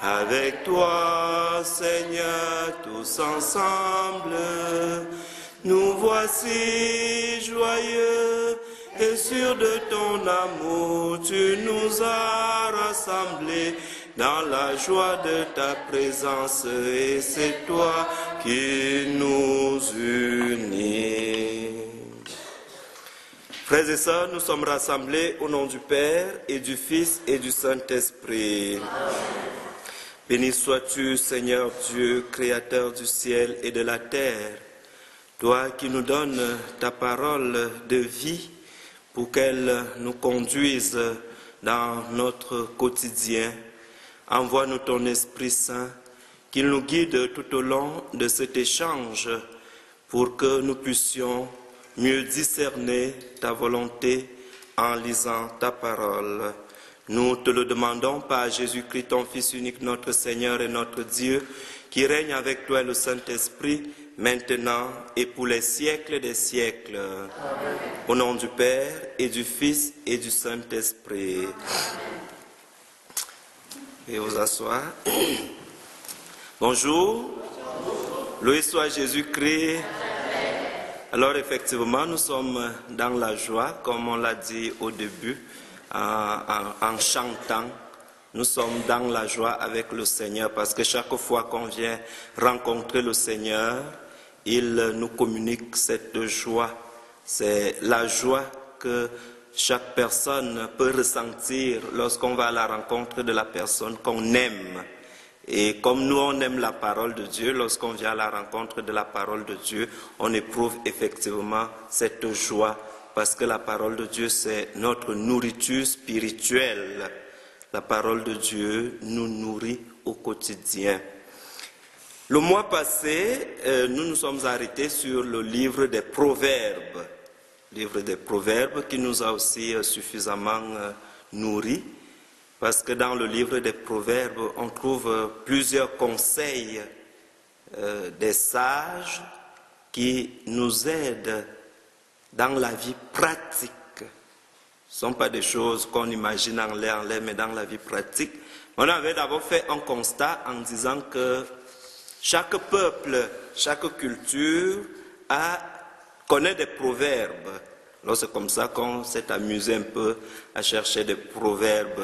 Avec toi, Seigneur, tous ensemble, nous voici joyeux et sûrs de ton amour. Tu nous as rassemblés dans la joie de ta présence et c'est toi qui nous unis. Frères et sœurs, nous sommes rassemblés au nom du Père et du Fils et du Saint-Esprit. Béni sois-tu, Seigneur Dieu, Créateur du ciel et de la terre, toi qui nous donnes ta parole de vie pour qu'elle nous conduise dans notre quotidien. Envoie-nous ton Esprit Saint, qu'il nous guide tout au long de cet échange pour que nous puissions mieux discerner ta volonté en lisant ta parole. Nous te le demandons par Jésus-Christ, ton Fils unique, notre Seigneur et notre Dieu, qui règne avec toi et le Saint-Esprit, maintenant et pour les siècles des siècles. Amen. Au nom du Père et du Fils et du Saint-Esprit. Et vous asseoir. Bonjour. Loué soit Jésus-Christ. Alors effectivement, nous sommes dans la joie, comme on l'a dit au début, en chantant. Nous sommes dans la joie avec le Seigneur parce que chaque fois qu'on vient rencontrer le Seigneur, il nous communique cette joie. C'est la joie que chaque personne peut ressentir lorsqu'on va à la rencontre de la personne qu'on aime. Et comme nous, on aime la parole de Dieu, lorsqu'on vient à la rencontre de la parole de Dieu, on éprouve effectivement cette joie parce que la parole de Dieu, c'est notre nourriture spirituelle. La parole de Dieu nous nourrit au quotidien. Le mois passé, nous nous sommes arrêtés sur le livre des Proverbes. Livre des Proverbes qui nous a aussi suffisamment nourris. Parce que dans le livre des Proverbes, on trouve plusieurs conseils des sages qui nous aident dans la vie pratique. Ce ne sont pas des choses qu'on imagine en l'air, mais dans la vie pratique. On avait d'abord fait un constat en disant que chaque peuple, chaque culture connaît des proverbes. Alors c'est comme ça qu'on s'est amusé un peu à chercher des proverbes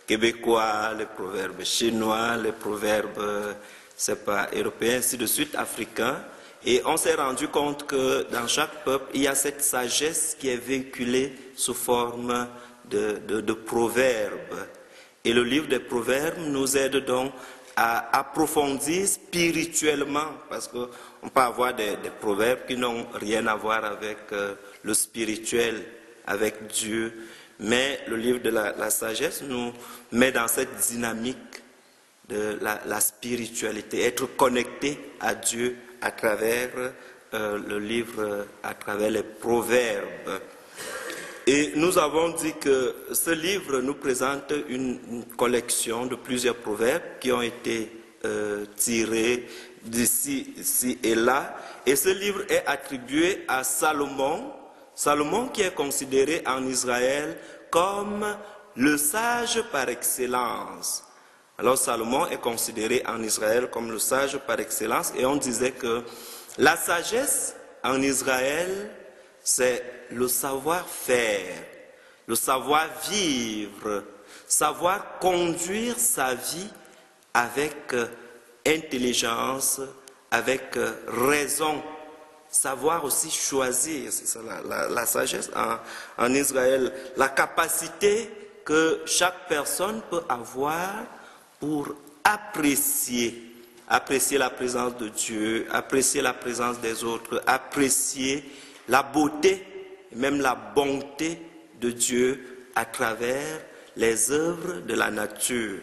québécois, les proverbes chinois, les proverbes, européens, ainsi de suite, africains. Et on s'est rendu compte que dans chaque peuple, il y a cette sagesse qui est véhiculée sous forme de proverbes. Et le livre des proverbes nous aide donc à approfondir spirituellement, parce qu'on peut avoir des proverbes qui n'ont rien à voir avec le spirituel, avec Dieu. Mais le livre de la sagesse nous met dans cette dynamique de la spiritualité, être connecté à Dieu à travers le livre, à travers les proverbes. Et nous avons dit que ce livre nous présente une collection de plusieurs proverbes qui ont été tirés d'ici, ici et là. Et ce livre est attribué à Salomon, Salomon qui est considéré en Israël comme le sage par excellence. Alors Salomon est considéré en Israël comme le sage par excellence et on disait que la sagesse en Israël, c'est le savoir-faire, le savoir-vivre, savoir conduire sa vie avec intelligence, avec raison, savoir aussi choisir, c'est ça la sagesse en Israël, la capacité que chaque personne peut avoir pour apprécier la présence de Dieu, apprécier la présence des autres, apprécier la beauté, même la bonté de Dieu à travers les œuvres de la nature.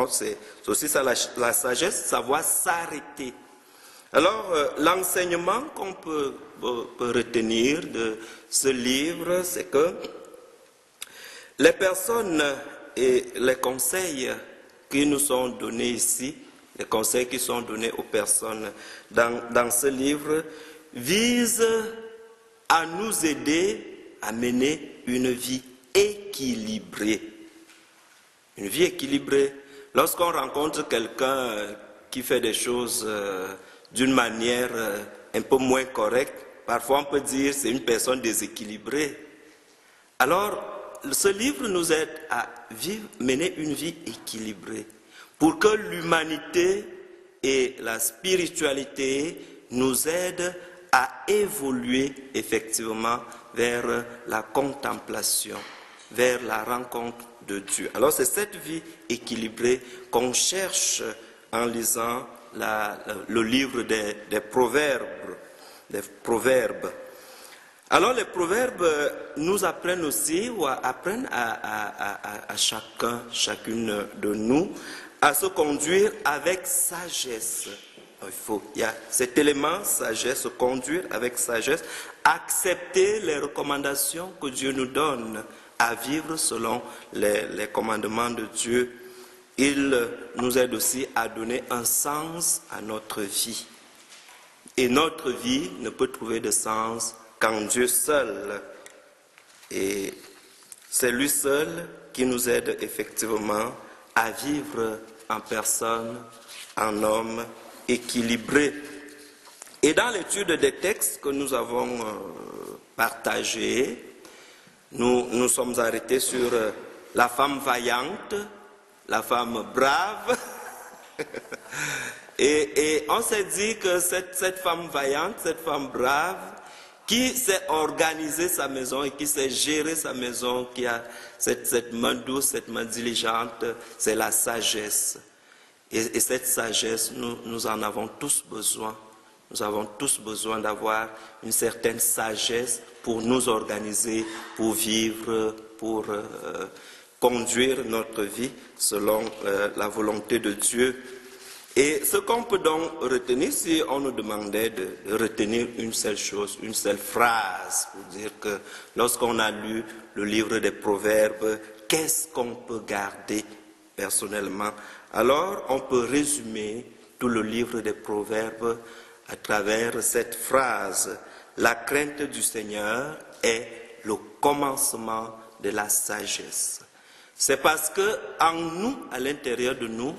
C'est aussi ça la sagesse, savoir s'arrêter. Alors, l'enseignement qu'on peut retenir de ce livre, c'est que les personnes et les conseils qui nous sont donnés ici, les conseils qui sont donnés aux personnes dans ce livre, visent à nous aider à mener une vie équilibrée. Une vie équilibrée. lorsqu'on rencontre quelqu'un qui fait des choses d'une manière un peu moins correcte, parfois on peut dire c'est une personne déséquilibrée. Alors, ce livre nous aide à mener une vie équilibrée pour que l'humanité et la spiritualité nous aident à évoluer effectivement vers la contemplation, vers la rencontre de Dieu. Alors c'est cette vie équilibrée qu'on cherche en lisant le livre des proverbes. Alors les proverbes nous apprennent aussi, ou apprennent à chacune de nous, à se conduire avec sagesse. Il y a cet élément sagesse, se conduire avec sagesse, accepter les recommandations que Dieu nous donne, à vivre selon les commandements de Dieu. Il nous aide aussi à donner un sens à notre vie. Et notre vie ne peut trouver de sens qu'en Dieu seul. Et c'est lui seul qui nous aide effectivement à vivre en personne, en homme équilibré. Et dans l'étude des textes que nous avons partagés, nous sommes arrêtés sur la femme vaillante, la femme brave. et on s'est dit que cette femme vaillante, cette femme brave, qui sait organiser sa maison et qui sait gérer sa maison, qui a cette main douce, cette main diligente, c'est la sagesse. Et cette sagesse, nous en avons tous besoin. Nous avons tous besoin d'avoir une certaine sagesse pour nous organiser, pour vivre, pour conduire notre vie selon la volonté de Dieu. Et ce qu'on peut donc retenir, si on nous demandait de retenir une seule chose, une seule phrase, pour dire que lorsqu'on a lu le livre des Proverbes, qu'est-ce qu'on peut garder personnellement? Alors, on peut résumer tout le livre des Proverbes à travers cette phrase. La crainte du Seigneur est le commencement de la sagesse. C'est parce que en nous, à l'intérieur de nous,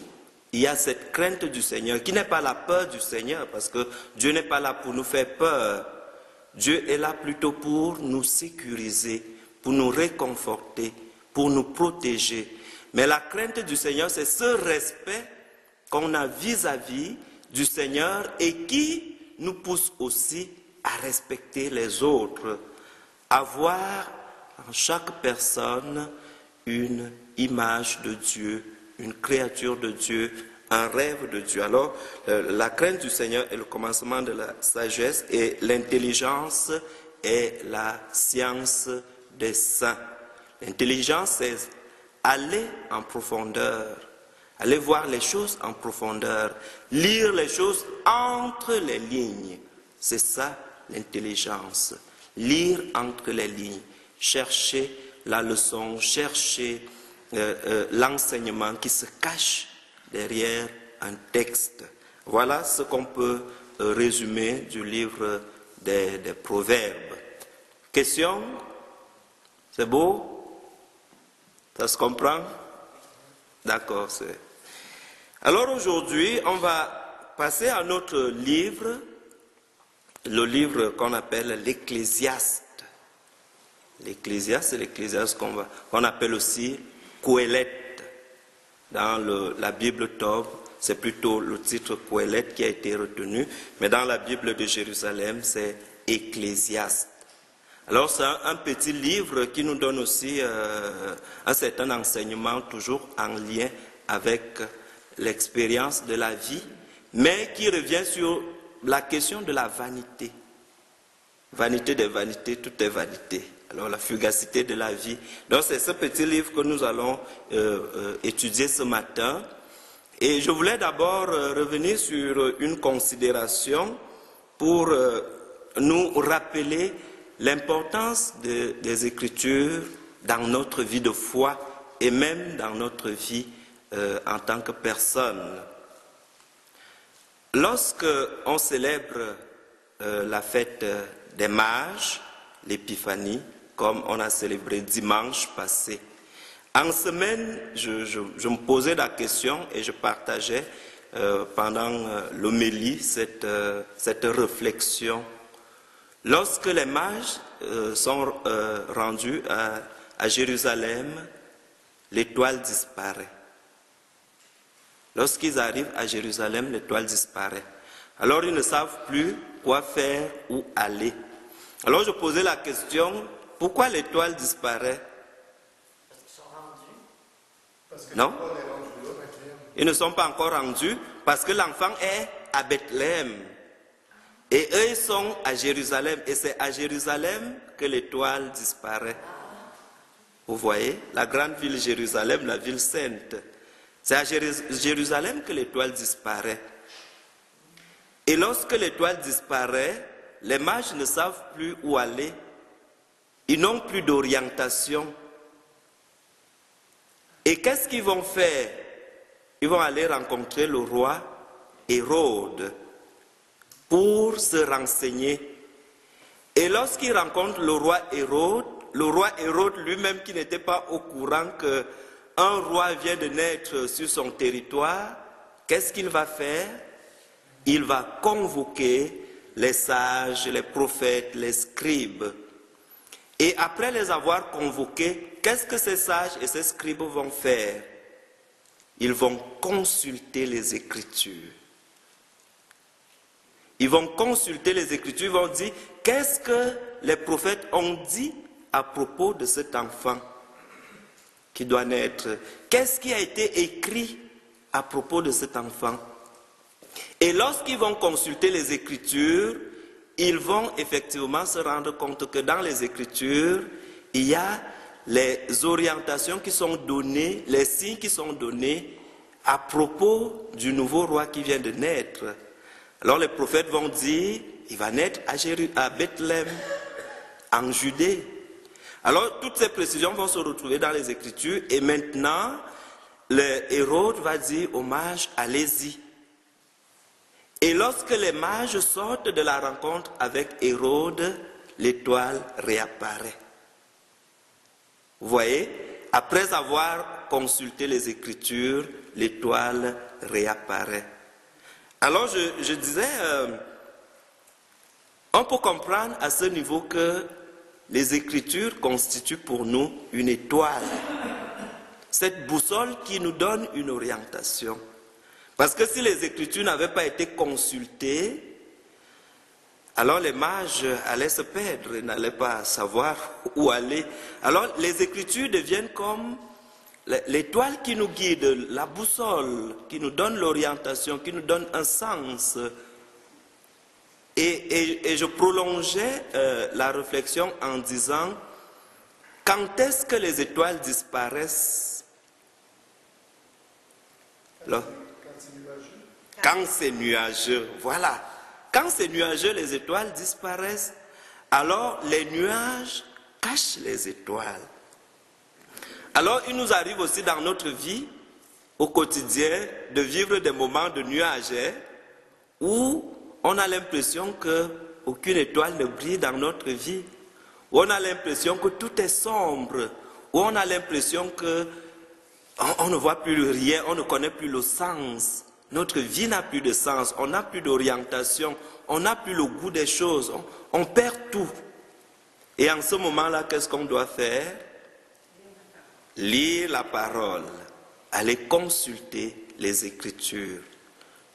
il y a cette crainte du Seigneur, qui n'est pas la peur du Seigneur, parce que Dieu n'est pas là pour nous faire peur. Dieu est là plutôt pour nous sécuriser, pour nous réconforter, pour nous protéger. Mais la crainte du Seigneur, c'est ce respect qu'on a vis-à-vis du Seigneur et qui nous pousse aussi à respecter les autres, à voir en chaque personne une image de Dieu, une créature de Dieu, un rêve de Dieu. Alors, la crainte du Seigneur est le commencement de la sagesse et l'intelligence est la science des saints. L'intelligence, c'est aller en profondeur, aller voir les choses en profondeur, lire les choses entre les lignes. C'est ça l'intelligence. Lire entre les lignes, chercher la leçon, chercher l'enseignement qui se cache derrière un texte. Voilà ce qu'on peut résumer du livre des Proverbes. Question? C'est beau? Ça se comprend? D'accord. Alors aujourd'hui, on va passer à notre livre, le livre qu'on appelle l'Ecclésiaste. L'Ecclésiaste, c'est l'Ecclésiaste qu'on appelle aussi Qoéleth. Dans la Bible Tob, c'est plutôt le titre Qoéleth qui a été retenu, mais dans la Bible de Jérusalem, c'est Ecclésiaste. Alors c'est un petit livre qui nous donne aussi un certain enseignement toujours en lien avec l'expérience de la vie, mais qui revient sur la question de la vanité. Vanité des vanités, tout est vanité. Alors la fugacité de la vie. Donc c'est ce petit livre que nous allons étudier ce matin. Et je voulais d'abord revenir sur une considération pour nous rappeler l'importance des Écritures dans notre vie de foi et même dans notre vie en tant que personne. Lorsque on célèbre la fête des mages, l'épiphanie, comme on a célébré dimanche passé, En semaine, je me posais la question et je partageais pendant l'homélie cette réflexion. Lorsque les mages sont rendus à Jérusalem, l'étoile disparaît. Lorsqu'ils arrivent à Jérusalem, l'étoile disparaît. Alors ils ne savent plus quoi faire, où aller. Alors je posais la question, pourquoi l'étoile disparaît? Parce qu'ils sont rendus. Parce que Non? Paul est rendu à Bethléem. Ils ne sont pas encore rendus parce que l'enfant est à Bethléem. Et eux, ils sont à Jérusalem. Et c'est à Jérusalem que l'étoile disparaît. Vous voyez, la grande ville Jérusalem, la ville sainte. C'est à Jérusalem que l'étoile disparaît. Et lorsque l'étoile disparaît, les mages ne savent plus où aller. Ils n'ont plus d'orientation. Et qu'est-ce qu'ils vont faire? Ils vont aller rencontrer le roi Hérode pour se renseigner. Et lorsqu'ils rencontrent le roi Hérode lui-même qui n'était pas au courant qu'un roi vient de naître sur son territoire, qu'est-ce qu'il va faire? Il va convoquer les sages, les prophètes, les scribes. Et après les avoir convoqués, qu'est-ce que ces sages et ces scribes vont faire? Ils vont consulter les Écritures. Ils vont consulter les Écritures, ils vont dire, qu'est-ce que les prophètes ont dit à propos de cet enfant qui doit naître? Qu'est-ce qui a été écrit à propos de cet enfant? Et lorsqu'ils vont consulter les Écritures, ils vont effectivement se rendre compte que dans les Écritures, il y a les orientations qui sont données, les signes qui sont donnés à propos du nouveau roi qui vient de naître. Alors les prophètes vont dire, il va naître à Bethléem, en Judée. Alors toutes ces précisions vont se retrouver dans les Écritures et maintenant, le Hérode va dire aux mages, allez-y. Et lorsque les mages sortent de la rencontre avec Hérode, l'étoile réapparaît. Vous voyez, après avoir consulté les Écritures, l'étoile réapparaît. Alors je disais, on peut comprendre à ce niveau que les Écritures constituent pour nous une étoile, cette boussole qui nous donne une orientation. Parce que si les Écritures n'avaient pas été consultées, alors les mages allaient se perdre, ils n'allaient pas savoir où aller. Alors les Écritures deviennent comme l'étoile qui nous guide, la boussole, qui nous donne l'orientation, qui nous donne un sens. Et je prolongeais la réflexion en disant, quand est-ce que les étoiles disparaissent? Quand c'est nuageux, voilà. Quand c'est nuageux, les étoiles disparaissent. Alors les nuages cachent les étoiles. Alors il nous arrive aussi dans notre vie, au quotidien, de vivre des moments de nuages où on a l'impression qu'aucune étoile ne brille dans notre vie, où on a l'impression que tout est sombre, où on a l'impression qu'on ne voit plus rien, on ne connaît plus le sens. Notre vie n'a plus de sens, on n'a plus d'orientation, on n'a plus le goût des choses, on perd tout. Et en ce moment-là, qu'est-ce qu'on doit faire? Lire la parole, aller consulter les Écritures.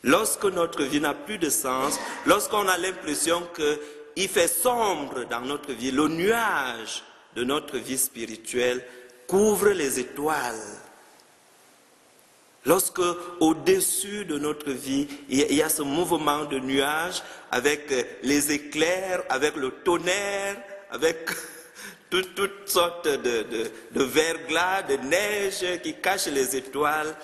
Lorsque notre vie n'a plus de sens, lorsqu'on a l'impression qu'il fait sombre dans notre vie, le nuage de notre vie spirituelle couvre les étoiles. Lorsque au-dessus de notre vie, il y a ce mouvement de nuages avec les éclairs, avec le tonnerre, avec toutes sortes de verglas, de neige qui cachent les étoiles.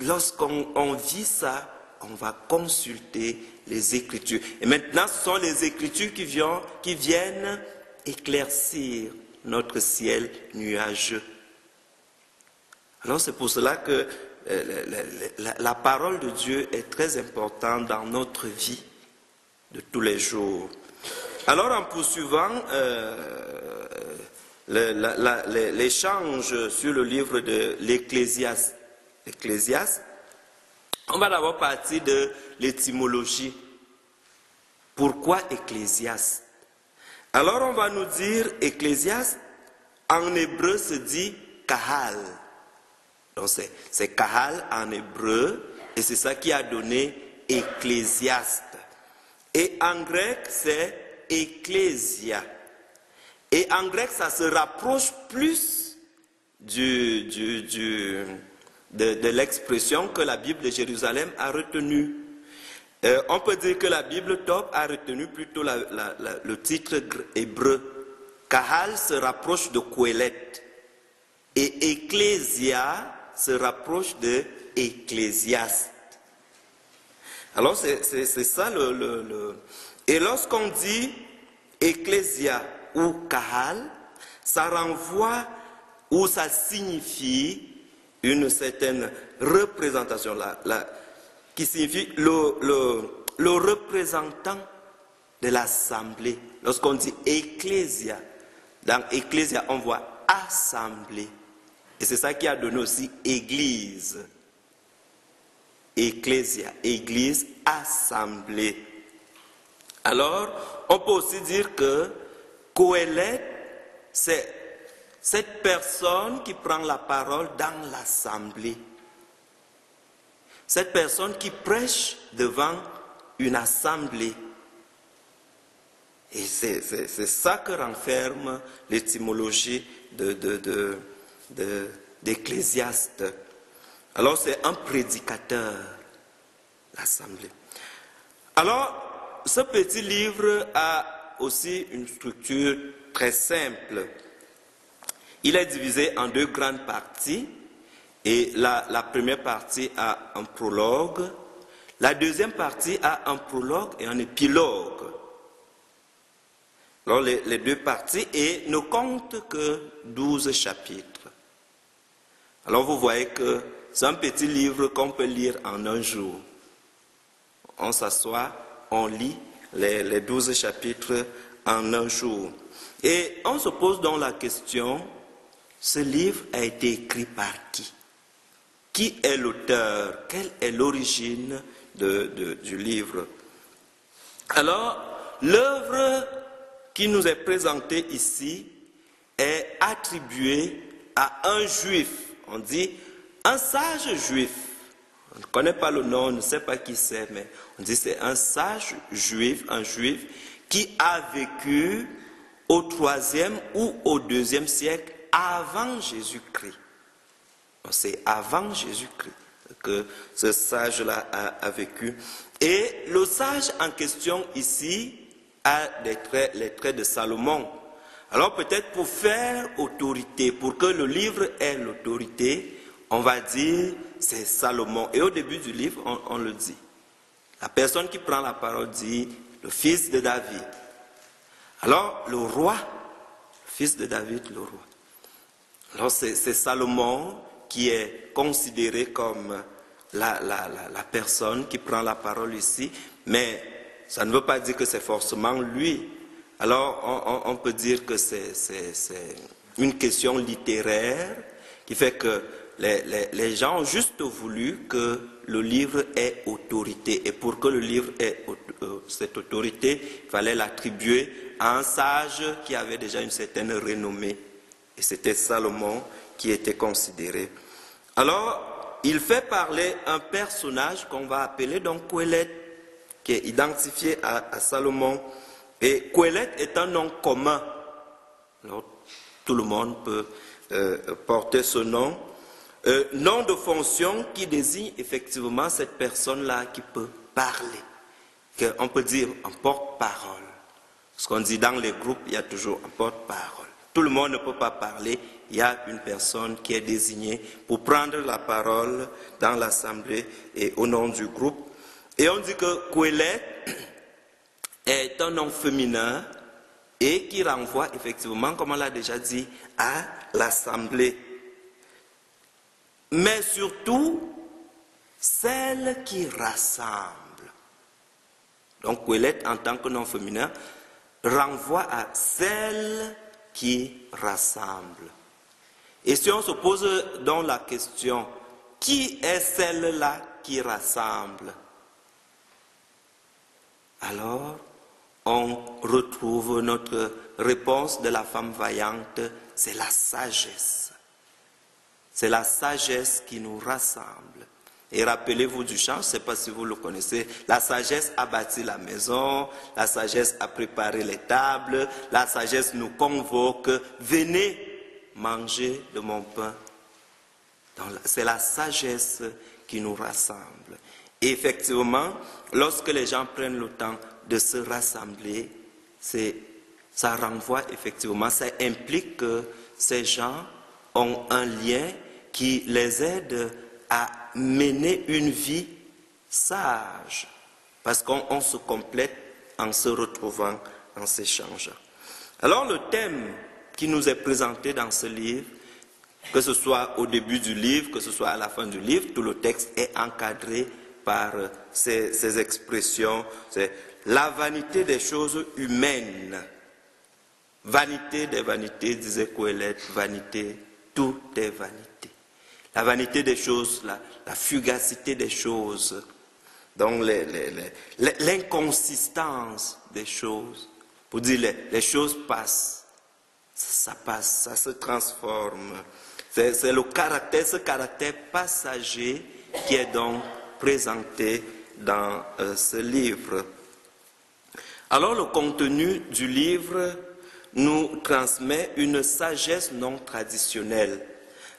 Lorsqu'on vit ça, on va consulter les Écritures. Et maintenant, ce sont les Écritures qui viennent éclaircir notre ciel nuageux. Alors c'est pour cela que la parole de Dieu est très importante dans notre vie de tous les jours. Alors en poursuivant, l'échange sur le livre de l'Ecclésiaste. On va d'abord partir de l'étymologie. Pourquoi Ecclésiaste? Alors on va nous dire Ecclésiaste, en hébreu se dit Kahal. Donc c'est Kahal en hébreu et c'est ça qui a donné Ecclésiaste. Et en grec c'est Ecclésia. Et en grec ça se rapproche plus de l'expression que la Bible de Jérusalem a retenue. On peut dire que la Bible Top a retenu plutôt le titre hébreu. Kahal se rapproche de Qohélet et Ecclésia se rapproche de Ecclésiaste. Alors c'est ça Et lorsqu'on dit Ecclésia ou Kahal, ça renvoie ou ça signifie une certaine représentation qui signifie le représentant de l'assemblée. Lorsqu'on dit Ecclésia, dans Ecclésia, on voit assemblée. Et c'est ça qui a donné aussi Église. Ecclésia, Église, assemblée. Alors, on peut aussi dire que Qohélet, c'est cette personne qui prend la parole dans l'assemblée. Cette personne qui prêche devant une assemblée. Et c'est ça que renferme l'étymologie d'Ecclésiaste. Alors c'est un prédicateur, l'assemblée. Alors, ce petit livre a aussi une structure très simple. Il est divisé en deux grandes parties. Et la première partie a un prologue. La deuxième partie a un prologue et un épilogue. Alors les deux parties et ne comptent que 12 chapitres. Alors vous voyez que c'est un petit livre qu'on peut lire en un jour. On s'assoit, on lit les 12 chapitres en un jour. Et on se pose donc la question, ce livre a été écrit par qui? Qui est l'auteur? Quelle est l'origine du livre? Alors, l'œuvre qui nous est présentée ici est attribuée à un juif. On dit un sage juif. On ne connaît pas le nom, on ne sait pas qui c'est, mais on dit c'est un sage juif, un juif qui a vécu au 3e ou au 2e siècle avant Jésus-Christ. C'est avant Jésus-Christ que ce sage-là a vécu. Et le sage en question ici a les traits de Salomon. Alors peut-être pour faire autorité, pour que le livre ait l'autorité, on va dire c'est Salomon. Et au début du livre, on le dit. La personne qui prend la parole dit le fils de David. Alors le roi, le fils de David, le roi. Alors c'est Salomon qui est considéré comme la personne qui prend la parole ici, mais ça ne veut pas dire que c'est forcément lui. Alors on peut dire que c'est une question littéraire qui fait que les gens ont juste voulu que le livre ait autorité. Et pour que le livre ait cette autorité, il fallait l'attribuer à un sage qui avait déjà une certaine renommée. Et c'était Salomon qui était considéré. Alors, il fait parler un personnage qu'on va appeler donc Qohélet, qui est identifié à Salomon. Et Qohélet est un nom commun. Alors, tout le monde peut porter ce nom. Nom de fonction qui désigne effectivement cette personne-là qui peut parler. On peut dire un porte-parole. Ce qu'on dit dans les groupes, il y a toujours un porte-parole. Tout le monde ne peut pas parler. Il y a une personne qui est désignée pour prendre la parole dans l'assemblée et au nom du groupe. Et on dit que Qohélet est un nom féminin et qui renvoie effectivement, comme on l'a déjà dit, à l'assemblée. Mais surtout, celle qui rassemble. Donc Qohélet, en tant que nom féminin, renvoie à celle qui rassemble. Et si on se pose donc la question, qui est celle-là qui rassemble? Alors, on retrouve notre réponse de la femme vaillante, c'est la sagesse. C'est la sagesse qui nous rassemble. Et rappelez-vous du chant, je ne sais pas si vous le connaissez, la sagesse a bâti la maison, la sagesse a préparé les tables, la sagesse nous convoque, venez manger de mon pain. C'est la sagesse qui nous rassemble. Et effectivement, lorsque les gens prennent le temps de se rassembler, ça renvoie effectivement, ça implique que ces gens ont un lien qui les aide à mener une vie sage, parce qu'on se complète en se retrouvant, en s'échangeant. Alors le thème qui nous est présenté dans ce livre, que ce soit au début du livre, que ce soit à la fin du livre, tout le texte est encadré par ces expressions. C'est la vanité des choses humaines. Vanité des vanités, disait Coëlette, vanité, tout est vanité. La vanité des choses, la fugacité des choses, donc l'inconsistance des choses. Pour dire les choses passent, ça se transforme. C'est ce caractère passager qui est donc présenté dans ce livre. Alors le contenu du livre nous transmet une sagesse non traditionnelle.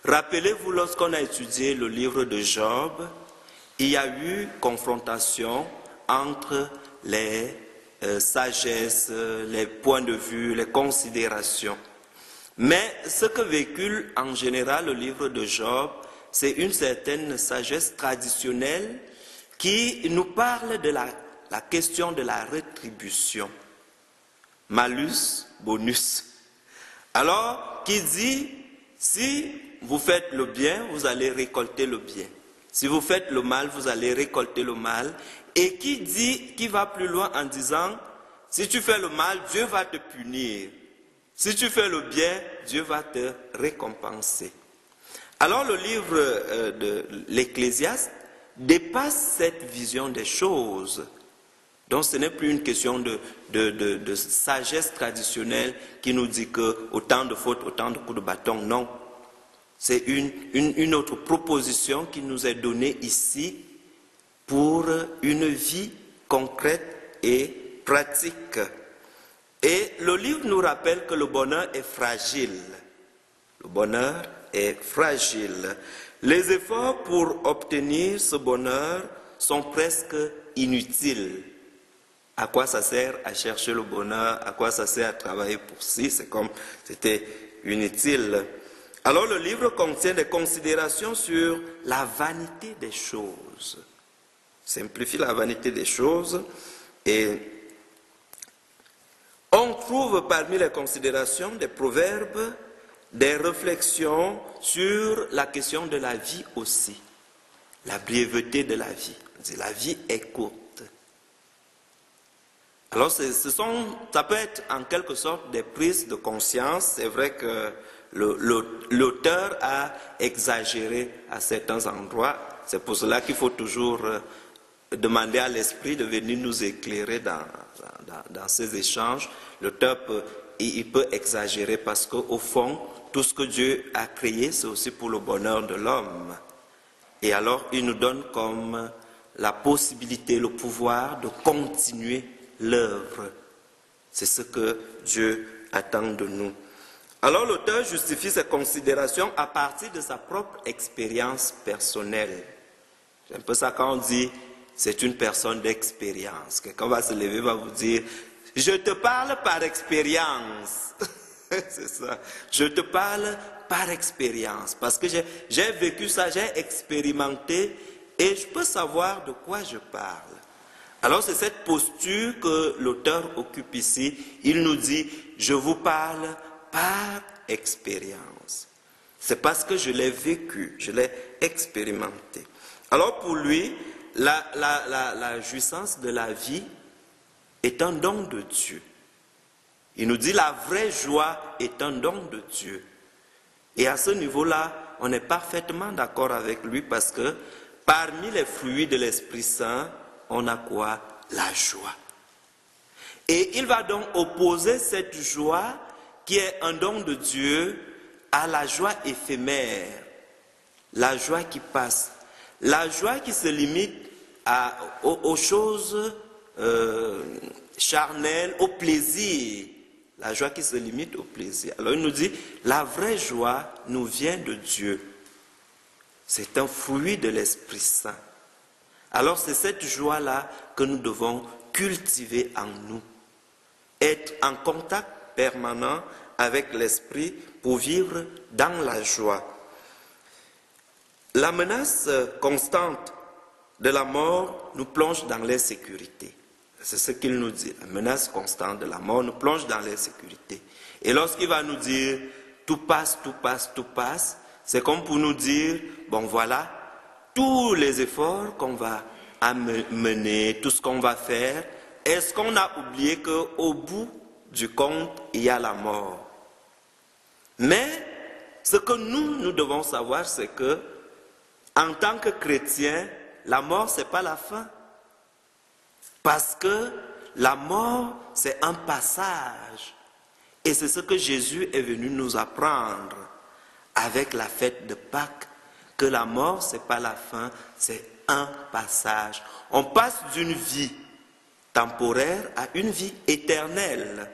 Rappelez-vous, lorsqu'on a étudié le livre de Job, il y a eu confrontation entre les sagesses, les points de vue, les considérations. Mais ce que véhicule en général le livre de Job, c'est une certaine sagesse traditionnelle qui nous parle de la question de la rétribution. Malus, bonus. Alors, qui dit, si vous faites le bien, vous allez récolter le bien. Si vous faites le mal, vous allez récolter le mal. Et qui va plus loin en disant, si tu fais le mal, Dieu va te punir. Si tu fais le bien, Dieu va te récompenser. Alors le livre de l'Ecclésiaste dépasse cette vision des choses. Donc ce n'est plus une question de sagesse traditionnelle qui nous dit que autant de fautes, autant de coups de bâton. Non. C'est une autre proposition qui nous est donnée ici pour une vie concrète et pratique. Et le livre nous rappelle que le bonheur est fragile. Le bonheur est fragile. Les efforts pour obtenir ce bonheur sont presque inutiles. À quoi ça sert à chercher le bonheur? À quoi ça sert à travailler pour si? C'est comme c'était inutile. Alors le livre contient des considérations sur la vanité des choses. Simplifie la vanité des choses et on trouve parmi les considérations des proverbes, des réflexions sur la question de la vie aussi. La brièveté de la vie. La vie est courte. Alors ça peut être en quelque sorte des prises de conscience. C'est vrai que l'auteur a exagéré à certains endroits. C'est pour cela qu'il faut toujours demander à l'esprit de venir nous éclairer dans ces échanges. L'auteur il peut exagérer parce qu'au fond, tout ce que Dieu a créé, c'est aussi pour le bonheur de l'homme. Et alors, il nous donne comme la possibilité, le pouvoir de continuer l'œuvre. C'est ce que Dieu attend de nous. Alors, l'auteur justifie ses considérations à partir de sa propre expérience personnelle. C'est un peu ça quand on dit c'est une personne d'expérience. Quelqu'un va se lever, va vous dire je te parle par expérience. C'est ça. Je te parle par expérience. Parce que j'ai vécu ça, j'ai expérimenté et je peux savoir de quoi je parle. Alors c'est cette posture que l'auteur occupe ici. Il nous dit, je vous parle par expérience. C'est parce que je l'ai vécu, je l'ai expérimenté. Alors pour lui, la jouissance de la vie est un don de Dieu. Il nous dit la vraie joie est un don de Dieu. Et à ce niveau-là, on est parfaitement d'accord avec lui parce que parmi les fruits de l'Esprit Saint, on a quoi? La joie. Et il va donc opposer cette joie qui est un don de Dieu à la joie éphémère, la joie qui passe, la joie qui se limite aux choses charnelles, au plaisir, la joie qui se limite au plaisir. Alors il nous dit, la vraie joie nous vient de Dieu. C'est un fruit de l'Esprit Saint. Alors c'est cette joie-là que nous devons cultiver en nous. Être en contact permanent avec l'Esprit pour vivre dans la joie. La menace constante de la mort nous plonge dans l'insécurité. C'est ce qu'il nous dit. La menace constante de la mort nous plonge dans l'insécurité. Et lorsqu'il va nous dire tout passe, tout passe, tout passe, c'est comme pour nous dire, bon voilà, tous les efforts qu'on va mener, tout ce qu'on va faire, est-ce qu'on a oublié qu'au bout du compte, il y a la mort? Mais ce que nous devons savoir, c'est que en tant que chrétiens, la mort, ce n'est pas la fin. Parce que la mort, c'est un passage. Et c'est ce que Jésus est venu nous apprendre avec la fête de Pâques, que la mort, ce n'est pas la fin, c'est un passage. On passe d'une vie temporaire à une vie éternelle.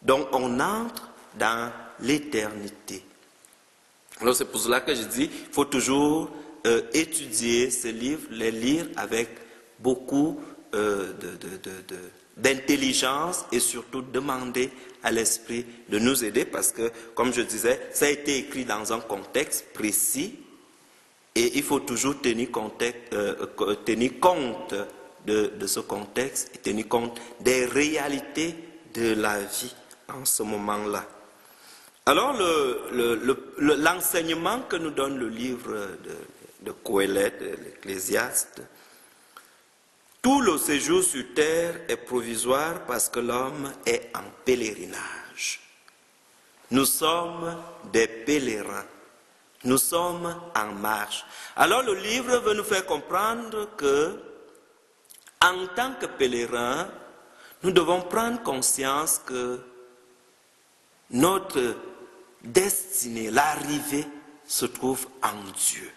Donc on entre dans l'éternité. Alors c'est pour cela que je dis, il faut toujours étudier ces livres, les lire avec beaucoup d'intelligence et surtout demander à l'Esprit de nous aider parce que, comme je disais, ça a été écrit dans un contexte précis et il faut toujours tenir compte de ce contexte et tenir compte des réalités de la vie en ce moment-là. Alors, l'enseignement que nous donne le livre de Qoéleth, de l'Ecclésiaste, tout le séjour sur terre est provisoire parce que l'homme est en pèlerinage. Nous sommes des pèlerins. Nous sommes en marche. Alors le livre veut nous faire comprendre que, en tant que pèlerins, nous devons prendre conscience que notre destinée, l'arrivée, se trouve en Dieu.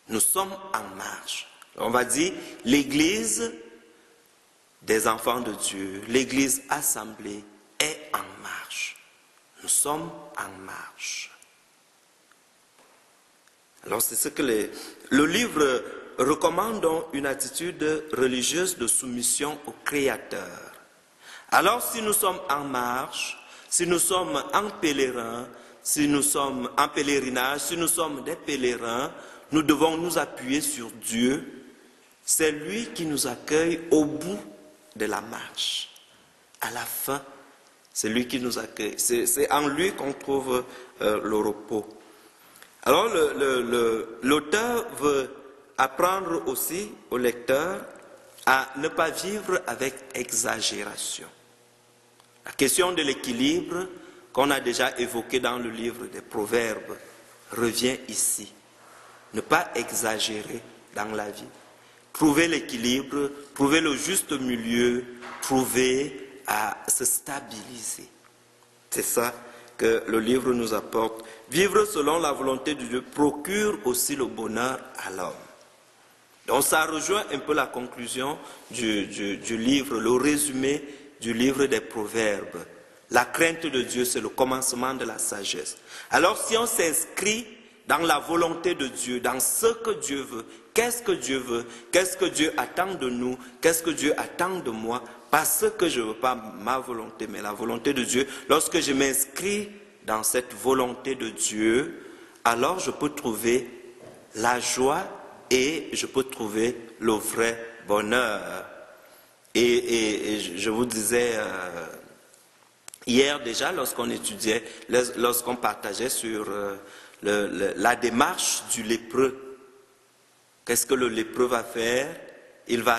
Nous sommes en marche. On va dire l'Église des enfants de Dieu, l'Église assemblée est en marche. Nous sommes en marche. Alors c'est ce que le livre recommande donc une attitude religieuse de soumission au Créateur. Alors si nous sommes en marche, si nous sommes en pèlerin, si nous sommes en pèlerinage, si nous sommes des pèlerins, nous devons nous appuyer sur Dieu. C'est lui qui nous accueille au bout de la marche. À la fin, c'est lui qui nous accueille. C'est en lui qu'on trouve le repos. Alors l'auteur veut apprendre aussi au lecteur à ne pas vivre avec exagération. La question de l'équilibre qu'on a déjà évoquée dans le livre des Proverbes revient ici. Ne pas exagérer dans la vie. Trouver l'équilibre, trouver le juste milieu, trouver à se stabiliser. C'est ça que le livre nous apporte. Vivre selon la volonté de Dieu procure aussi le bonheur à l'homme. Donc ça rejoint un peu la conclusion du livre, le résumé du livre des Proverbes. La crainte de Dieu, c'est le commencement de la sagesse. Alors si on s'inscrit dans la volonté de Dieu, dans ce que Dieu veut, qu'est-ce que Dieu veut, qu'est-ce que Dieu attend de nous, qu'est-ce que Dieu attend de moi, parce que je ne veux pas ma volonté, mais la volonté de Dieu. Lorsque je m'inscris dans cette volonté de Dieu, alors je peux trouver la joie et je peux trouver le vrai bonheur. Et je vous disais hier déjà, lorsqu'on étudiait, lorsqu'on partageait sur la démarche du lépreux. Qu'est-ce que le lépreux va faire? Il va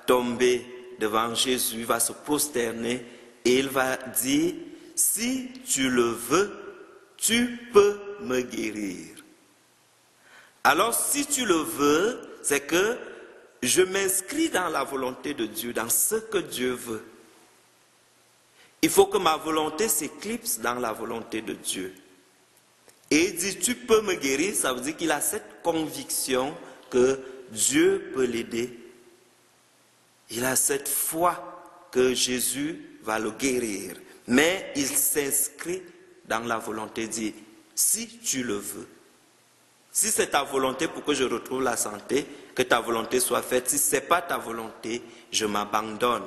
tomber devant Jésus, va se prosterner et il va dire, si tu le veux, tu peux me guérir. Alors si tu le veux, c'est que je m'inscris dans la volonté de Dieu, dans ce que Dieu veut. Il faut que ma volonté s'éclipse dans la volonté de Dieu. Et il dit, tu peux me guérir, ça veut dire qu'il a cette conviction que Dieu peut l'aider. Il a cette foi que Jésus va le guérir. Mais il s'inscrit dans la volonté, dit, si tu le veux. Si c'est ta volonté pour que je retrouve la santé, que ta volonté soit faite. Si ce n'est pas ta volonté, je m'abandonne.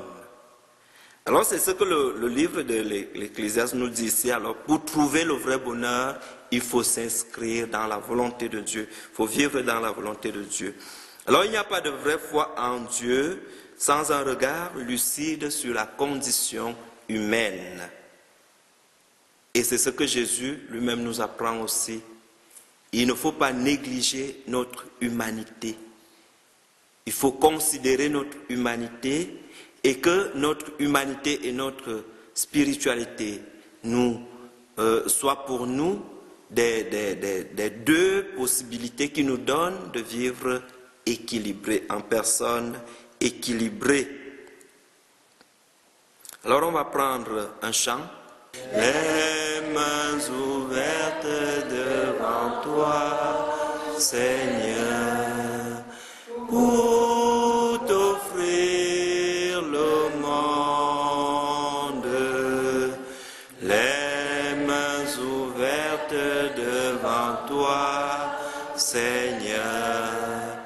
Alors c'est ce que le livre de l'Ecclésiaste nous dit ici. Alors pour trouver le vrai bonheur, il faut s'inscrire dans la volonté de Dieu. Il faut vivre dans la volonté de Dieu. Alors il n'y a pas de vraie foi en Dieu sans un regard lucide sur la condition humaine. Et c'est ce que Jésus lui-même nous apprend aussi. Il ne faut pas négliger notre humanité. Il faut considérer notre humanité et que notre humanité et notre spiritualité soient pour nous des deux possibilités qui nous donnent de vivre équilibrés, en personne équilibrée. Alors on va prendre un chant. Les mains ouvertes devant toi, Seigneur, pour t'offrir le monde. Les mains ouvertes devant toi, Seigneur,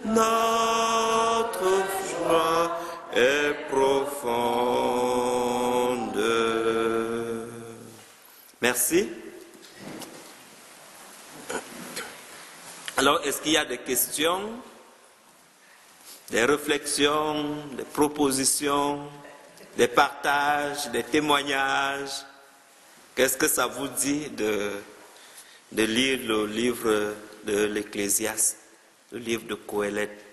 notre foi est profonde. Merci. Alors, est-ce qu'il y a des questions, des réflexions, des propositions, des partages, des témoignages? Qu'est-ce que ça vous dit de lire le livre de l'Ecclésiaste, le livre de Qoéleth?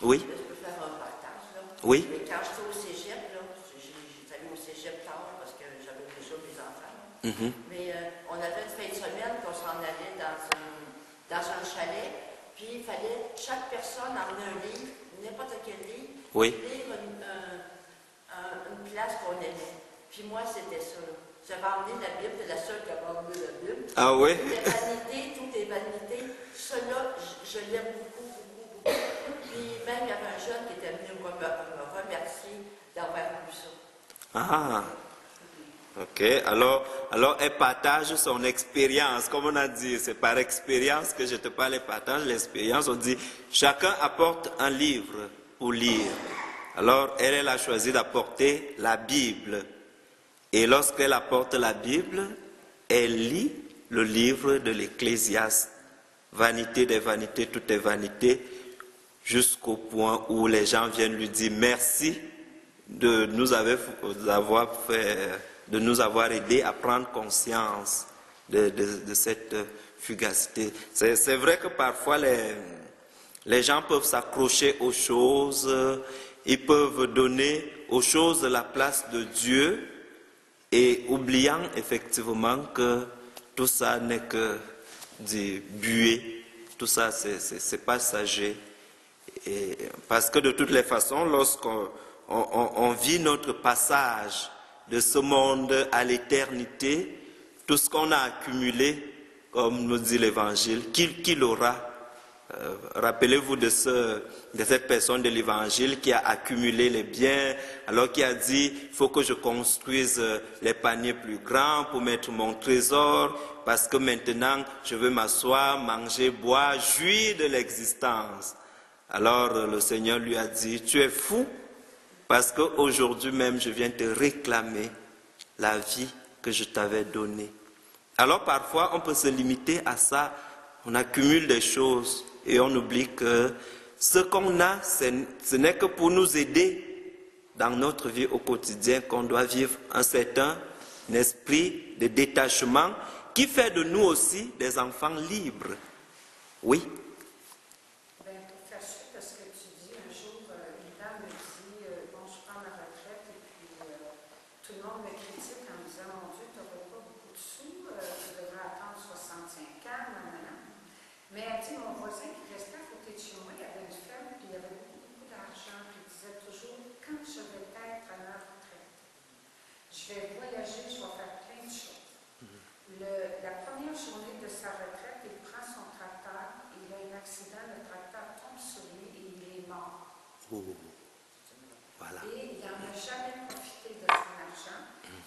Oui? Je peux faire un partage, là. Oui? Mais quand j'étais au cégep, là, j'étais allée au cégep tard parce que j'avais déjà mes enfants. Mais on avait une fin de semaine qu'on s'en allait dans un chalet, puis il fallait, chaque personne emmenait un livre, n'importe quel livre, Oui. lire une place qu'on aimait. Puis moi, c'était ça. J'avais emmené la Bible, c'est la seule qui avait emmené la Bible. Ah oui? Les vanités, toutes les vanités, cela, je l'aime beaucoup, beaucoup, beaucoup. Puis même, il y avait un jeune qui était venu me remercier d'avoir lu ça. Ah, ok. Alors, elle partage son expérience. Comme on a dit, c'est par expérience que je te parle, elle partage l'expérience. On dit, chacun apporte un livre pour lire. Alors, elle a choisi d'apporter la Bible. Et lorsqu'elle apporte la Bible, elle lit le livre de l'Ecclésiaste. Vanité des vanités, toutes les vanités, jusqu'au point où les gens viennent lui dire merci de nous avoir aidé à prendre conscience de cette fugacité. C'est vrai que parfois les gens peuvent s'accrocher aux choses, ils peuvent donner aux choses la place de Dieu et oubliant effectivement que tout ça n'est que du buée, tout ça c'est passager. Et parce que de toutes les façons, lorsqu'on vit notre passage de ce monde à l'éternité, tout ce qu'on a accumulé, comme nous dit l'Évangile, qui l'aura? Rappelez-vous de cette personne de l'Évangile qui a accumulé les biens, alors qui a dit, il faut que je construise les paniers plus grands pour mettre mon trésor, parce que maintenant je veux m'asseoir, manger, boire, jouir de l'existence. Alors le Seigneur lui a dit, tu es fou, parce qu'aujourd'hui même je viens te réclamer la vie que je t'avais donnée. Alors parfois on peut se limiter à ça, on accumule des choses et on oublie que ce qu'on a, ce n'est que pour nous aider dans notre vie au quotidien qu'on doit vivre un certain esprit de détachement qui fait de nous aussi des enfants libres. Oui. Pour faire suite à ce que tu dis, un jour, une femme me dit, bon, je prends ma retraite. le monde me critique en me disant, mon Dieu, tu n'auras pas beaucoup de sous, tu devrais attendre 65 ans, non. Mais elle dit, mon voisin qui restait à côté de chez moi, il avait une ferme, puis il avait beaucoup d'argent, puis il disait toujours, quand je vais être à ma retraite, je vais voyager, je vais faire plein de choses. La première journée de sa retraite, il prend son tracteur, il a un accident, le tracteur tombe sur lui et il est mort. Oh. Voilà. Et il n'en a jamais profité de son argent.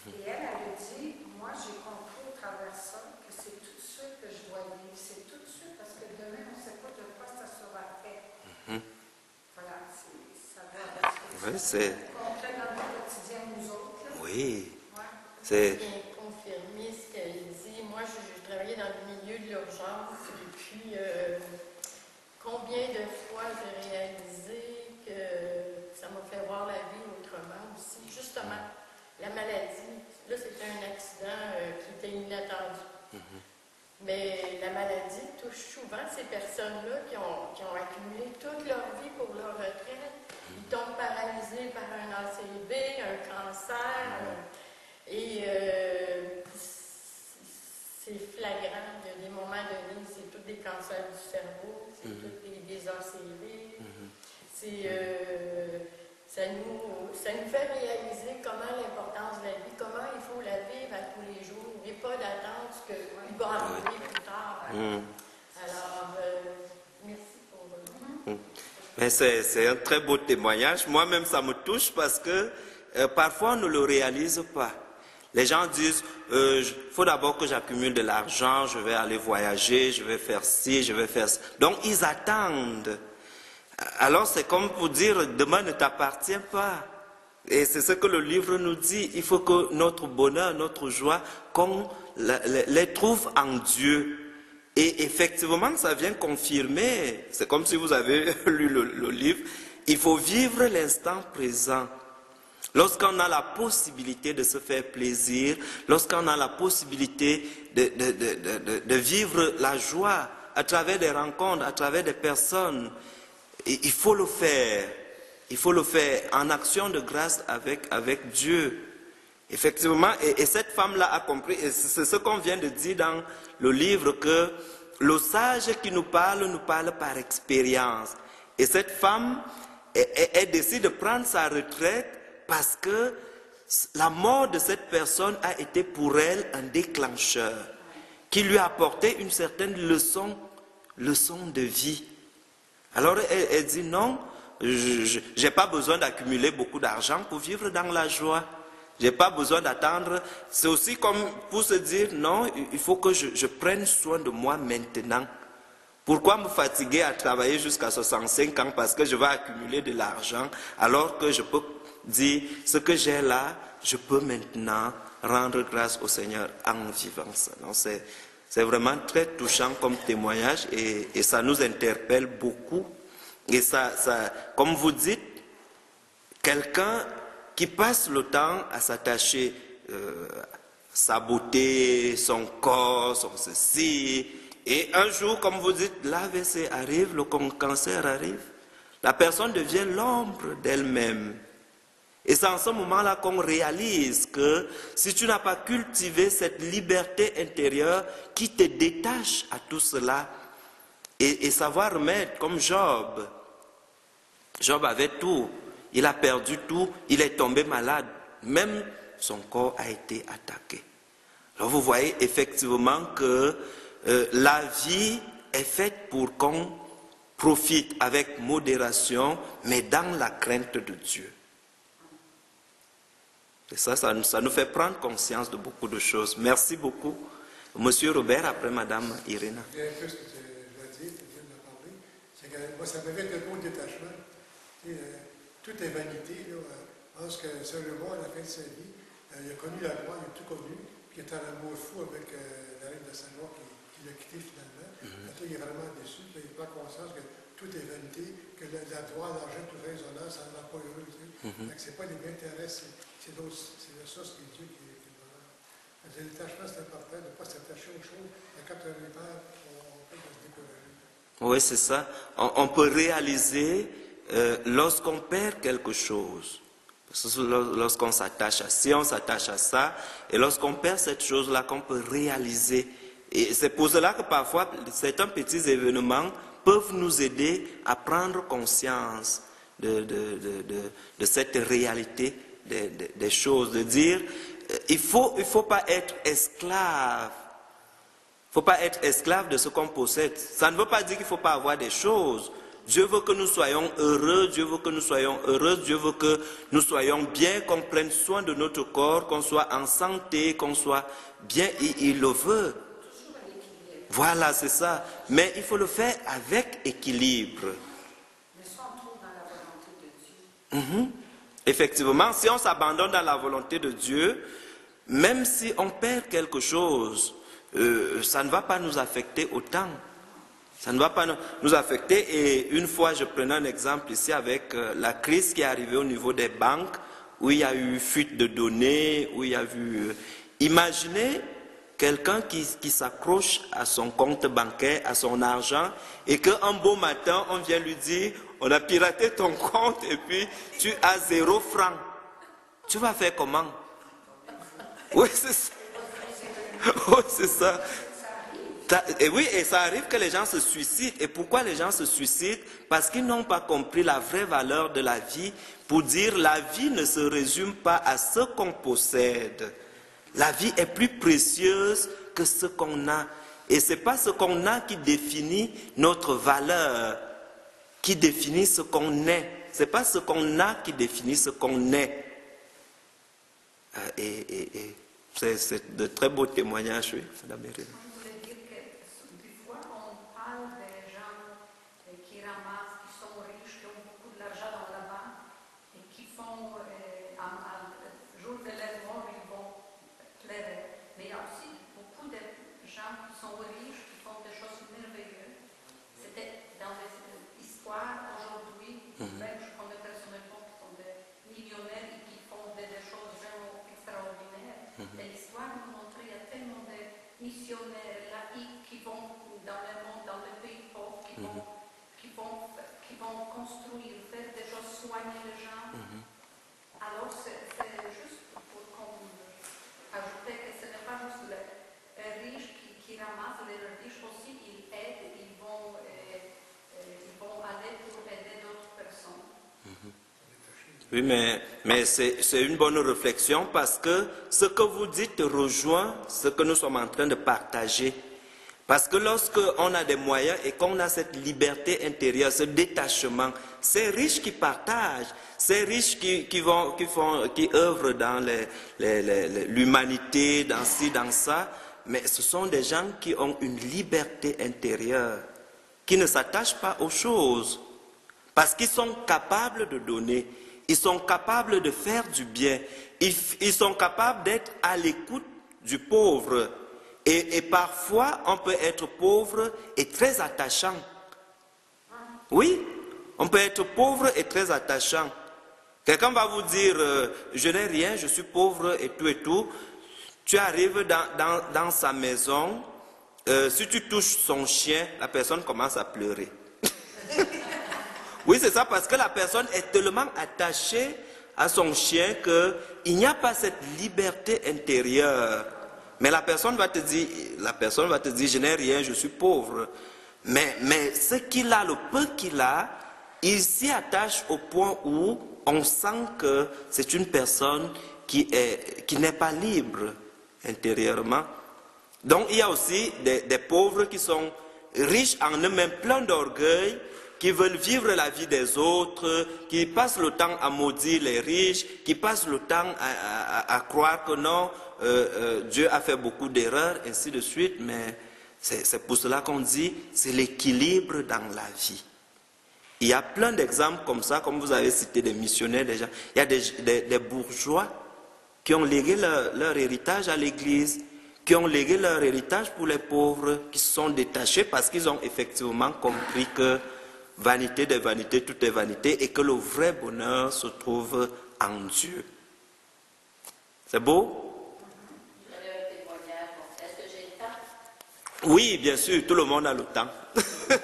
Et elle a dit, moi j'ai compris au travers de ça que c'est tout de suite que je dois vivre, c'est tout de suite parce que demain on ne sait pas de quoi ça sera fait. Voilà, ça va. Oui, c'est... On fait dans le quotidien nous autres. Là. Oui. Ouais. C'est... Je viens confirmer ce qu'elle dit. Moi, je travaillais dans le milieu de l'urgence et puis combien de fois j'ai réalisé que ça m'a fait voir la vie autrement aussi. Justement, la maladie, là c'était un accident qui était inattendu. Mais la maladie touche souvent ces personnes-là qui ont accumulé toute leur vie pour leur retraite. Ils tombent paralysés par un ACV, un cancer. Et c'est flagrant. Il y a des moments donnés, c'est tous des cancers du cerveau, c'est tous des ACV. Ça nous fait réaliser comment l'importance de la vie, comment il faut la vivre à tous les jours. Il n'y a pas d'attente qu'il va arriver plus tard. Alors, merci pour... Mais c'est un très beau témoignage. Moi-même, ça me touche parce que parfois, on ne le réalise pas. Les gens disent, faut d'abord que j'accumule de l'argent, je vais aller voyager, je vais faire ci, je vais faire ça. Donc, ils attendent. Alors, c'est comme pour dire, demain ne t'appartient pas. Et c'est ce que le livre nous dit. Il faut que notre bonheur, notre joie, qu'on les trouve en Dieu. Et effectivement, ça vient confirmer. C'est comme si vous avez lu le livre. Il faut vivre l'instant présent. Lorsqu'on a la possibilité de se faire plaisir, lorsqu'on a la possibilité de vivre la joie à travers des rencontres, à travers des personnes, il faut le faire. Il faut le faire en action de grâce avec Dieu. Effectivement, et cette femme-là a compris, et c'est ce qu'on vient de dire dans le livre, que le sage qui nous parle par expérience. Et cette femme, elle décide de prendre sa retraite parce que la mort de cette personne a été pour elle un déclencheur qui lui a apporté une certaine leçon de vie. Alors elle dit non, je n'ai pas besoin d'accumuler beaucoup d'argent pour vivre dans la joie. Je n'ai pas besoin d'attendre. C'est aussi comme pour se dire non, il faut que je prenne soin de moi maintenant. Pourquoi me fatiguer à travailler jusqu'à 65 ans parce que je vais accumuler de l'argent alors que je peux dire ce que j'ai là, je peux maintenant rendre grâce au Seigneur en vivant ça. C'est vraiment très touchant comme témoignage et ça nous interpelle beaucoup. Et ça comme vous dites, quelqu'un qui passe le temps à s'attacher sa beauté, son corps, son ceci, et un jour, comme vous dites, l'AVC arrive, le cancer arrive, la personne devient l'ombre d'elle-même. Et c'est en ce moment-là qu'on réalise que si tu n'as pas cultivé cette liberté intérieure qui te détache à tout cela, et savoir remettre, comme Job. Job avait tout, il a perdu tout, il est tombé malade, même son corps a été attaqué. Alors vous voyez effectivement que la vie est faite pour qu'on profite avec modération, mais dans la crainte de Dieu. Et ça nous fait prendre conscience de beaucoup de choses. Merci beaucoup. Monsieur Robert, après Madame Irina. Il y a un peu ce que tu vas dire, tu viens de parler, c'est que moi, ça m'avait un beau détachement. Tout est vanité. Là. Je pense que Salomon, à la fin de sa vie, il a connu la gloire, il a tout connu, puis il est en amour fou avec la reine de Salomo qui l'a quitté finalement. Après, il est vraiment déçu, puis il prend conscience que tout est vanité, que la gloire, l'argent, tout ça, honneur, ça ne rend pas heureux. Ce n'est pas les biens terrestres, c'est la source qui est Dieu qui est bonheur. Le détachement, c'est important, de ne pas s'attacher aux choses. Quand on est père, on peut se décourager. Oui, c'est ça. On peut réaliser lorsqu'on perd quelque chose. lorsqu'on s'attache à ci, on s'attache à ça, et lorsqu'on perd cette chose-là qu'on peut réaliser. Et c'est pour cela que parfois, certains petits événements peuvent nous aider à prendre conscience de cette réalité des choses, de dire, il faut pas être esclave. Il ne faut pas être esclave de ce qu'on possède. Ça ne veut pas dire qu'il ne faut pas avoir des choses. Dieu veut que nous soyons heureux, Dieu veut que nous soyons heureuses, Dieu veut que nous soyons bien, qu'on prenne soin de notre corps, qu'on soit en santé, qu'on soit bien, il le veut. Voilà, c'est ça. Mais il faut le faire avec équilibre. Mais ça, on trouve dans la volonté de Dieu. Effectivement, si on s'abandonne dans la volonté de Dieu, même si on perd quelque chose, ça ne va pas nous affecter autant. Ça ne va pas nous affecter. Et une fois, je prenais un exemple ici avec la crise qui est arrivée au niveau des banques, où il y a eu fuite de données, où il y a eu... imaginez quelqu'un qui s'accroche à son compte bancaire, à son argent, et qu'un beau matin, on vient lui dire, on a piraté ton compte, et puis tu as 0 francs. Tu vas faire comment? Oui, c'est ça. Oui, c'est ça. Et oui, et ça arrive que les gens se suicident. Et pourquoi les gens se suicident? Parce qu'ils n'ont pas compris la vraie valeur de la vie, pour dire la vie ne se résume pas à ce qu'on possède. La vie est plus précieuse que ce qu'on a. Et ce n'est pas ce qu'on a qui définit notre valeur, qui définit ce qu'on est. Ce n'est pas ce qu'on a qui définit ce qu'on est. C'est de très beaux témoignages, oui, Madame Mérine. Je voulais dire que des fois, on parle des gens qui ramassent, qui sont riches, qui ont beaucoup de l'argent dans la banque et qui font, jour de l'avènement, ils vont pleurer. Mais il y a aussi beaucoup de gens qui sont riches, qui font des choses merveilleuses. C'était dans les histoires aujourd'hui, même je connais personnellement qui sont des millionnaires et qui font des choses vraiment extraordinaires. Et l'histoire nous montre qu'il y a tellement de missionnaires laïcs qui vont dans le monde, dans les pays pauvres, qui vont construire, faire des choses, soigner les gens. Alors c'est juste pour ajouter que ce n'est pas juste les riches qui ramassent, les riches aussi, ils aident, ils vont aller pour aider d'autres personnes. Oui, mais c'est une bonne réflexion parce que ce que vous dites rejoint ce que nous sommes en train de partager. Parce que lorsqu'on a des moyens et qu'on a cette liberté intérieure, ce détachement, ces riches qui partagent, ces riches qui œuvrent dans l'humanité, dans ci, dans ça, mais ce sont des gens qui ont une liberté intérieure, qui ne s'attachent pas aux choses, parce qu'ils sont capables de donner. Ils sont capables de faire du bien. Ils sont capables d'être à l'écoute du pauvre. Et parfois, on peut être pauvre et très attachant. Oui, on peut être pauvre et très attachant. Quelqu'un va vous dire, je n'ai rien, je suis pauvre et tout. Tu arrives dans sa maison, si tu touches son chien, la personne commence à pleurer. Oui, c'est ça, parce que la personne est tellement attachée à son chien qu'il n'y a pas cette liberté intérieure. Mais la personne va te dire, je n'ai rien, je suis pauvre. Mais ce qu'il a, le peu qu'il a, il s'y attache au point où on sent que c'est une personne qui n'est pas libre intérieurement. Donc il y a aussi des pauvres qui sont riches en eux-mêmes, pleins d'orgueil, qui veulent vivre la vie des autres, qui passent le temps à maudire les riches, qui passent le temps à croire que non, Dieu a fait beaucoup d'erreurs, ainsi de suite, mais c'est pour cela qu'on dit, c'est l'équilibre dans la vie. Il y a plein d'exemples comme ça, comme vous avez cité des missionnaires déjà. Il y a des bourgeois qui ont légué leur héritage à l'Église, qui ont légué leur héritage pour les pauvres, qui se sont détachés parce qu'ils ont effectivement compris que vanité des vanités, tout est vanité, et que le vrai bonheur se trouve en Dieu. C'est beau? Vous avez un témoignage. Est-ce que j'ai le temps? Oui, bien sûr, tout le monde a le temps. C'est un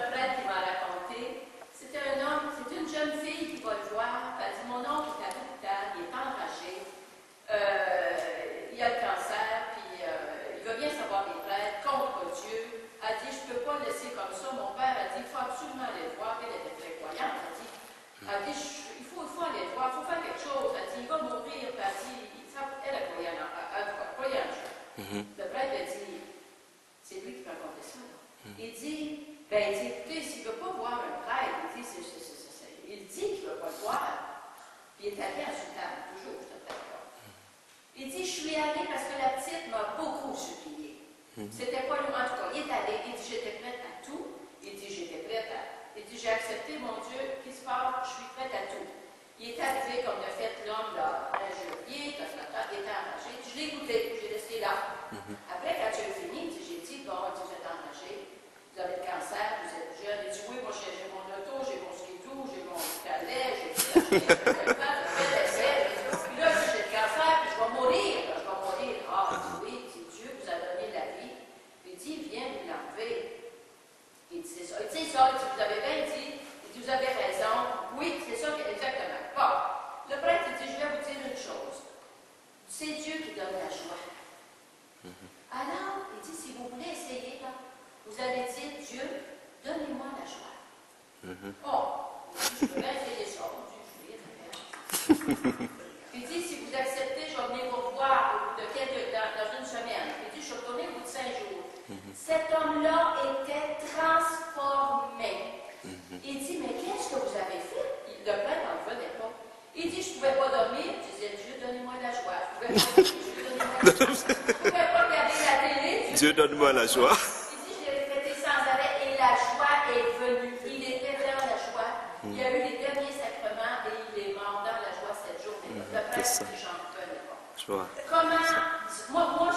frère qui m'a raconté. C'est un homme, c'est une jeune fille qui va le voir mon père a dit, il faut absolument aller voir. Elle était très croyante. Elle dit, il faut aller voir, il faut faire quelque chose. Elle dit, il va mourir. Elle a dit, elle a croyé en Dieu. Le prêtre a dit, c'est lui qui m'a raconté ça. Il dit, écoutez, s'il ne veut pas voir un prêtre, il dit qu'il ne veut pas le voir. Puis il est allé à Sultan, toujours, je te d'accord. Il dit, je suis allé parce que la petite m'a beaucoup supplié. C'était pas loin, en tout cas. Il est allé, il dit, j'étais prête à tout. Il dit, j'étais prête à. Il dit, j'ai accepté, mon Dieu, qu'il se passe, je suis prête à tout. Il est arrivé comme de fait l'homme, là, un janvier, il était enragé. Je l'ai écouté, j'ai resté là. Après, quand j'ai fini, j'ai dit, bon, vous êtes enragé, vous avez le cancer, vous êtes jeune. Il dit, oui, moi j'ai mon auto, j'ai mon skidoo, j'ai mon cadet, j'ai tout acheté, j'ai fait puis là, j'ai le cancer, puis je vais mourir. Ah, oui, c'est Dieu vous a donné la vie. Puis il dit, viens vous l'enlever. Il dit, c'est ça. Il dit, ça, vous avez bien dit, vous avez raison. Oui, c'est ça, exactement. Bon, le prêtre dit, je vais vous dire une chose. C'est Dieu qui donne la joie. Alors, il dit, si vous voulez essayer, là, vous allez dire, Dieu, donnez-moi la joie. Oh, je peux bien essayer ça. Il dit, si vous acceptez, je vais venir vous revoir dans une semaine. Il dit, je suis retourné au bout de 5 jours. Cet homme-là était transformé. Il dit, mais qu'est-ce que vous avez fait? Le prêtre n'en revenait pas. Il dit, je ne pouvais pas dormir. Je disais, Dieu, donnez-moi la joie. Je ne pouvais pas dormir. Dieu, donnez-moi la joie. Je ne pouvais pas regarder la télé. Dieu, donne-moi la joie. Il dit, je l'ai répété sans arrêt et la joie est venue. Il était vraiment la joie. Il y a eu les derniers sacrements et il est mort dans la joie cette journée. Le prêtre dit, j'en revenais pas. Joie. Comment, moi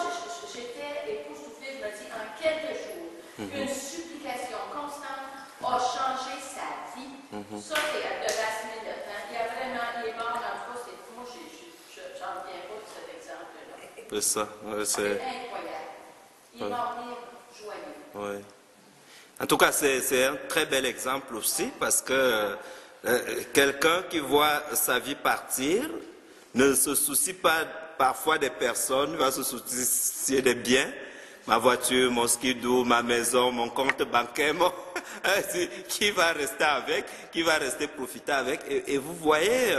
j'étais époustouflée, je me dis, en quelques jours, une supplication constante a changé sa vie. Ça, c'est de la semaine de temps. Il est mort dans le cas, moi, j'en reviens pas de cet exemple-là. C'est ça. Ouais, c'est incroyable. Il est mort joyeux. Ouais. En tout cas, c'est un très bel exemple aussi parce que quelqu'un qui voit sa vie partir ne se soucie pas parfois des personnes, va se soucier des biens, ma voiture, mon skidoo, ma maison, mon compte bancaire, qui va rester avec, qui va rester profiter avec. Et vous voyez,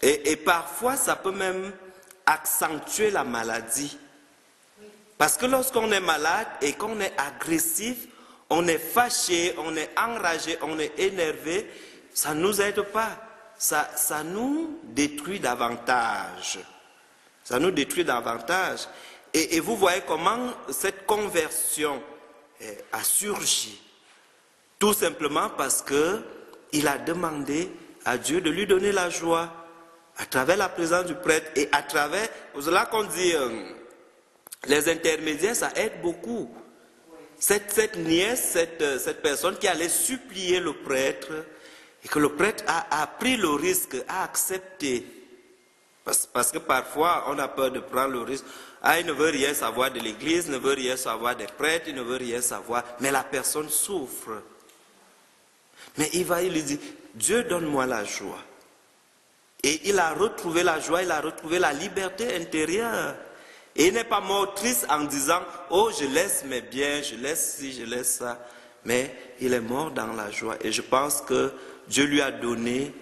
et parfois ça peut même accentuer la maladie. Parce que lorsqu'on est malade et qu'on est agressif, on est fâché, on est enragé, on est énervé, ça ne nous aide pas. Ça nous détruit davantage. Ça nous détruit davantage. Et vous voyez comment cette conversion a surgi. Tout simplement parce qu'il a demandé à Dieu de lui donner la joie à travers la présence du prêtre et à travers, c'est là qu'on dit, les intermédiaires, ça aide beaucoup. Cette nièce, cette personne qui allait supplier le prêtre, et que le prêtre a pris le risque, a accepté. Parce que parfois, on a peur de prendre le risque. Ah, il ne veut rien savoir de l'église, ne veut rien savoir des prêtres, il ne veut rien savoir. Mais la personne souffre. Mais il lui dit, Dieu, donne-moi la joie. Et il a retrouvé la joie, il a retrouvé la liberté intérieure. Et il n'est pas mort triste en disant, oh, je laisse mes biens, je laisse ci, je laisse ça. Mais il est mort dans la joie. Et je pense que Dieu lui a donné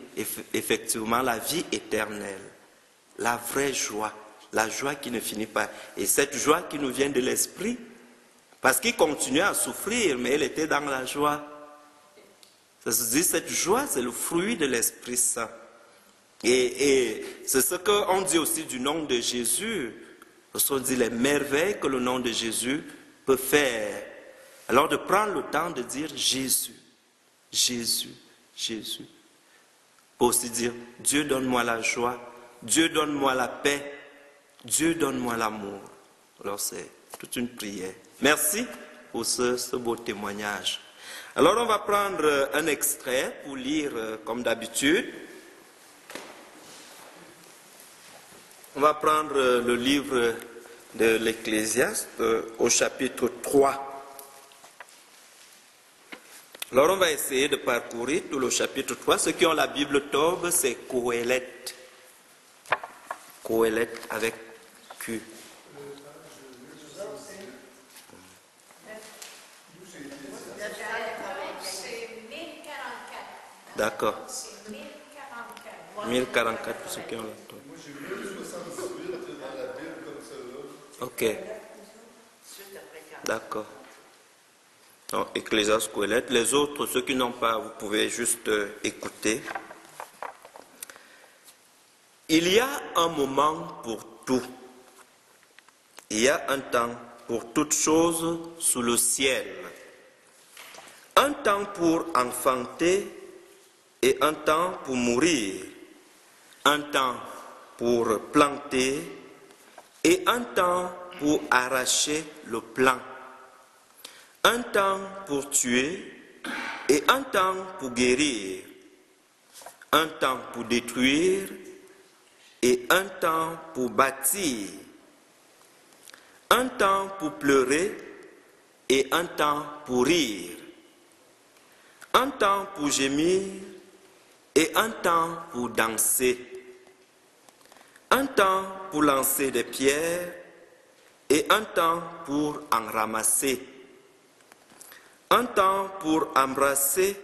effectivement la vie éternelle. La vraie joie. La joie qui ne finit pas. Et cette joie qui nous vient de l'esprit. Parce qu'il continuait à souffrir, mais il était dans la joie. Ça se dit, cette joie, c'est le fruit de l'Esprit Saint. Et c'est ce qu'on dit aussi du nom de Jésus. On dit les merveilles que le nom de Jésus peut faire. Alors de prendre le temps de dire Jésus, Jésus, Jésus. Pour aussi dire, Dieu donne-moi la joie, Dieu donne-moi la paix, Dieu donne-moi l'amour. Alors c'est toute une prière. Merci pour ce beau témoignage. Alors on va prendre un extrait pour lire comme d'habitude. On va prendre le livre de l'Ecclésiaste au chapitre 3. Alors on va essayer de parcourir tout le chapitre 3. Ceux qui ont la Bible Tobe, c'est Qoéleth. Qoéleth avec Q. D'accord. C'est 1044. 1044 pour ceux qui ont la Torah. Moi, j'ai 1068 dans la Bible comme celle-là. Ok, Suite après 40. d'accord. Donc, Ecclésiaste, Coëlette. Les autres, ceux qui n'ont pas, vous pouvez juste écouter. Il y a un moment pour tout. Il y a un temps pour toutes choses sous le ciel. Un temps pour enfanter et un temps pour mourir. Un temps pour planter et un temps pour arracher le plant. Un temps pour tuer et un temps pour guérir. Un temps pour détruire et un temps pour bâtir. Un temps pour pleurer et un temps pour rire. Un temps pour gémir et un temps pour danser. Un temps pour lancer des pierres et un temps pour en ramasser. Un temps pour embrasser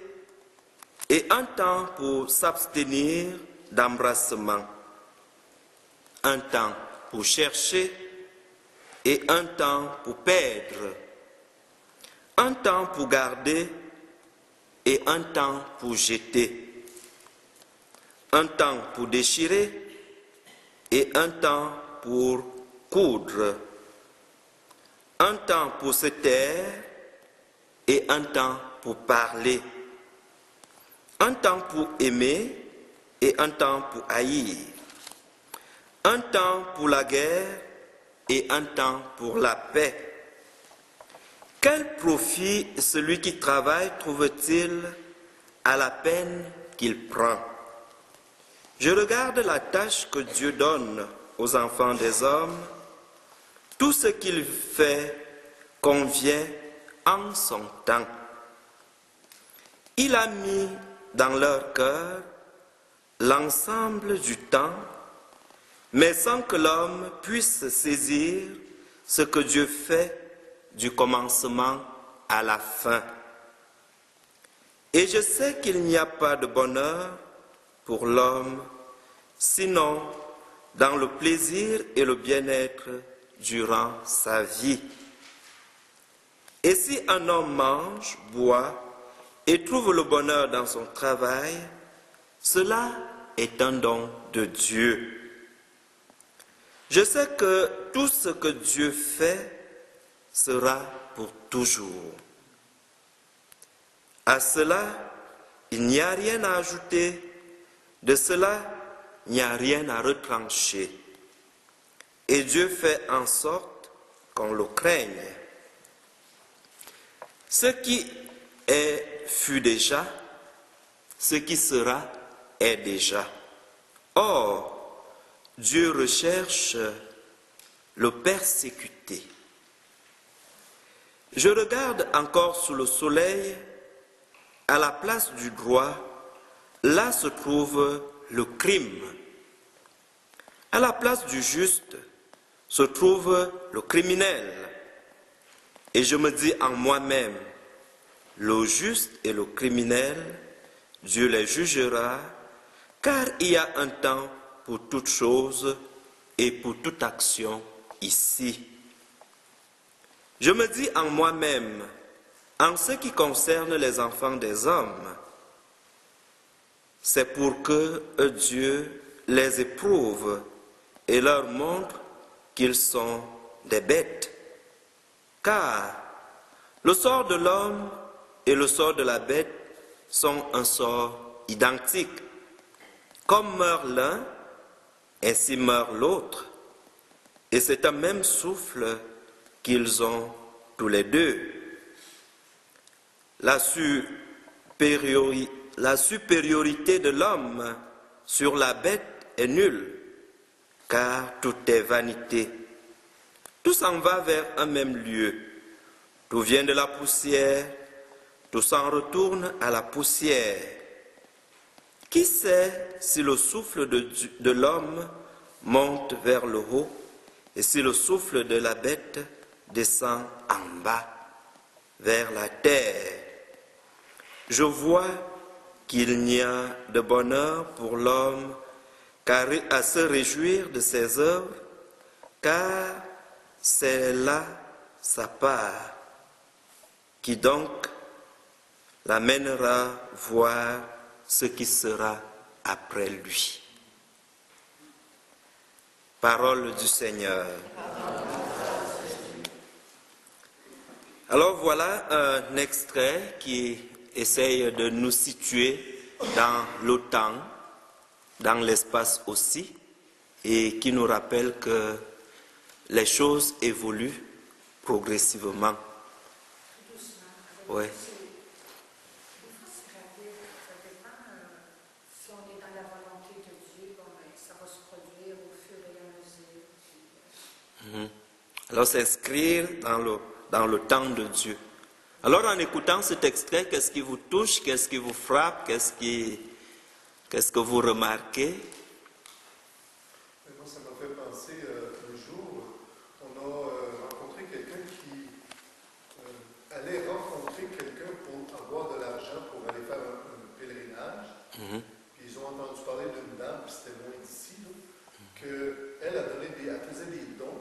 et un temps pour s'abstenir d'embrassement. Un temps pour chercher et un temps pour perdre. Un temps pour garder et un temps pour jeter. Un temps pour déchirer et un temps pour coudre. Un temps pour se taire et un temps pour parler. Un temps pour aimer et un temps pour haïr. Un temps pour la guerre et un temps pour la paix. Quel profit celui qui travaille trouve-t-il à la peine qu'il prend? Je regarde la tâche que Dieu donne aux enfants des hommes. Tout ce qu'il fait convient en son temps. Il a mis dans leur cœur l'ensemble du temps, mais sans que l'homme puisse saisir ce que Dieu fait du commencement à la fin. Et je sais qu'il n'y a pas de bonheur pour l'homme, sinon dans le plaisir et le bien-être durant sa vie. Et si un homme mange, boit et trouve le bonheur dans son travail, cela est un don de Dieu. Je sais que tout ce que Dieu fait sera pour toujours. À cela, il n'y a rien à ajouter, de cela, il n'y a rien à retrancher. Et Dieu fait en sorte qu'on le craigne. Ce qui est fut déjà, ce qui sera est déjà. Or, Dieu recherche le persécuté. Je regarde encore sous le soleil, à la place du droit, là se trouve le crime. À la place du juste se trouve le criminel. Et je me dis en moi-même, le juste et le criminel, Dieu les jugera, car il y a un temps pour toute chose et pour toute action ici. Je me dis en moi-même, en ce qui concerne les enfants des hommes, c'est pour que Dieu les éprouve et leur montre qu'ils sont des bêtes. Car le sort de l'homme et le sort de la bête sont un sort identique. Comme meurt l'un, ainsi meurt l'autre. Et c'est un même souffle qu'ils ont tous les deux. La supériorité de l'homme sur la bête est nulle, car tout est vanité. Tout s'en va vers un même lieu. Tout vient de la poussière, tout s'en retourne à la poussière. Qui sait si le souffle de l'homme monte vers le haut et si le souffle de la bête descend en bas, vers la terre? Je vois qu'il n'y a de bonheur pour l'homme qu'à se réjouir de ses œuvres, car c'est là sa part, qui donc l'amènera voir ce qui sera après lui. Parole du Seigneur. Alors voilà un extrait qui essaye de nous situer dans le temps, dans l'espace aussi, et qui nous rappelle que les choses évoluent progressivement. Oui. Si on est dans la volonté de Dieu, ça va se produire au fur et à mesure. Alors s'inscrire dans le temps de Dieu. Alors en écoutant cet extrait, qu'est-ce qui vous touche, qu'est-ce qui vous frappe, qu'est-ce que vous remarquez? Moi, ça m'a fait penser, un jour, on a rencontré quelqu'un qui allait rencontrer quelqu'un pour avoir de l'argent pour aller faire un pèlerinage. Puis ils ont entendu parler d'une dame, puis c'était loin d'ici, qu'elle elle faisait des dons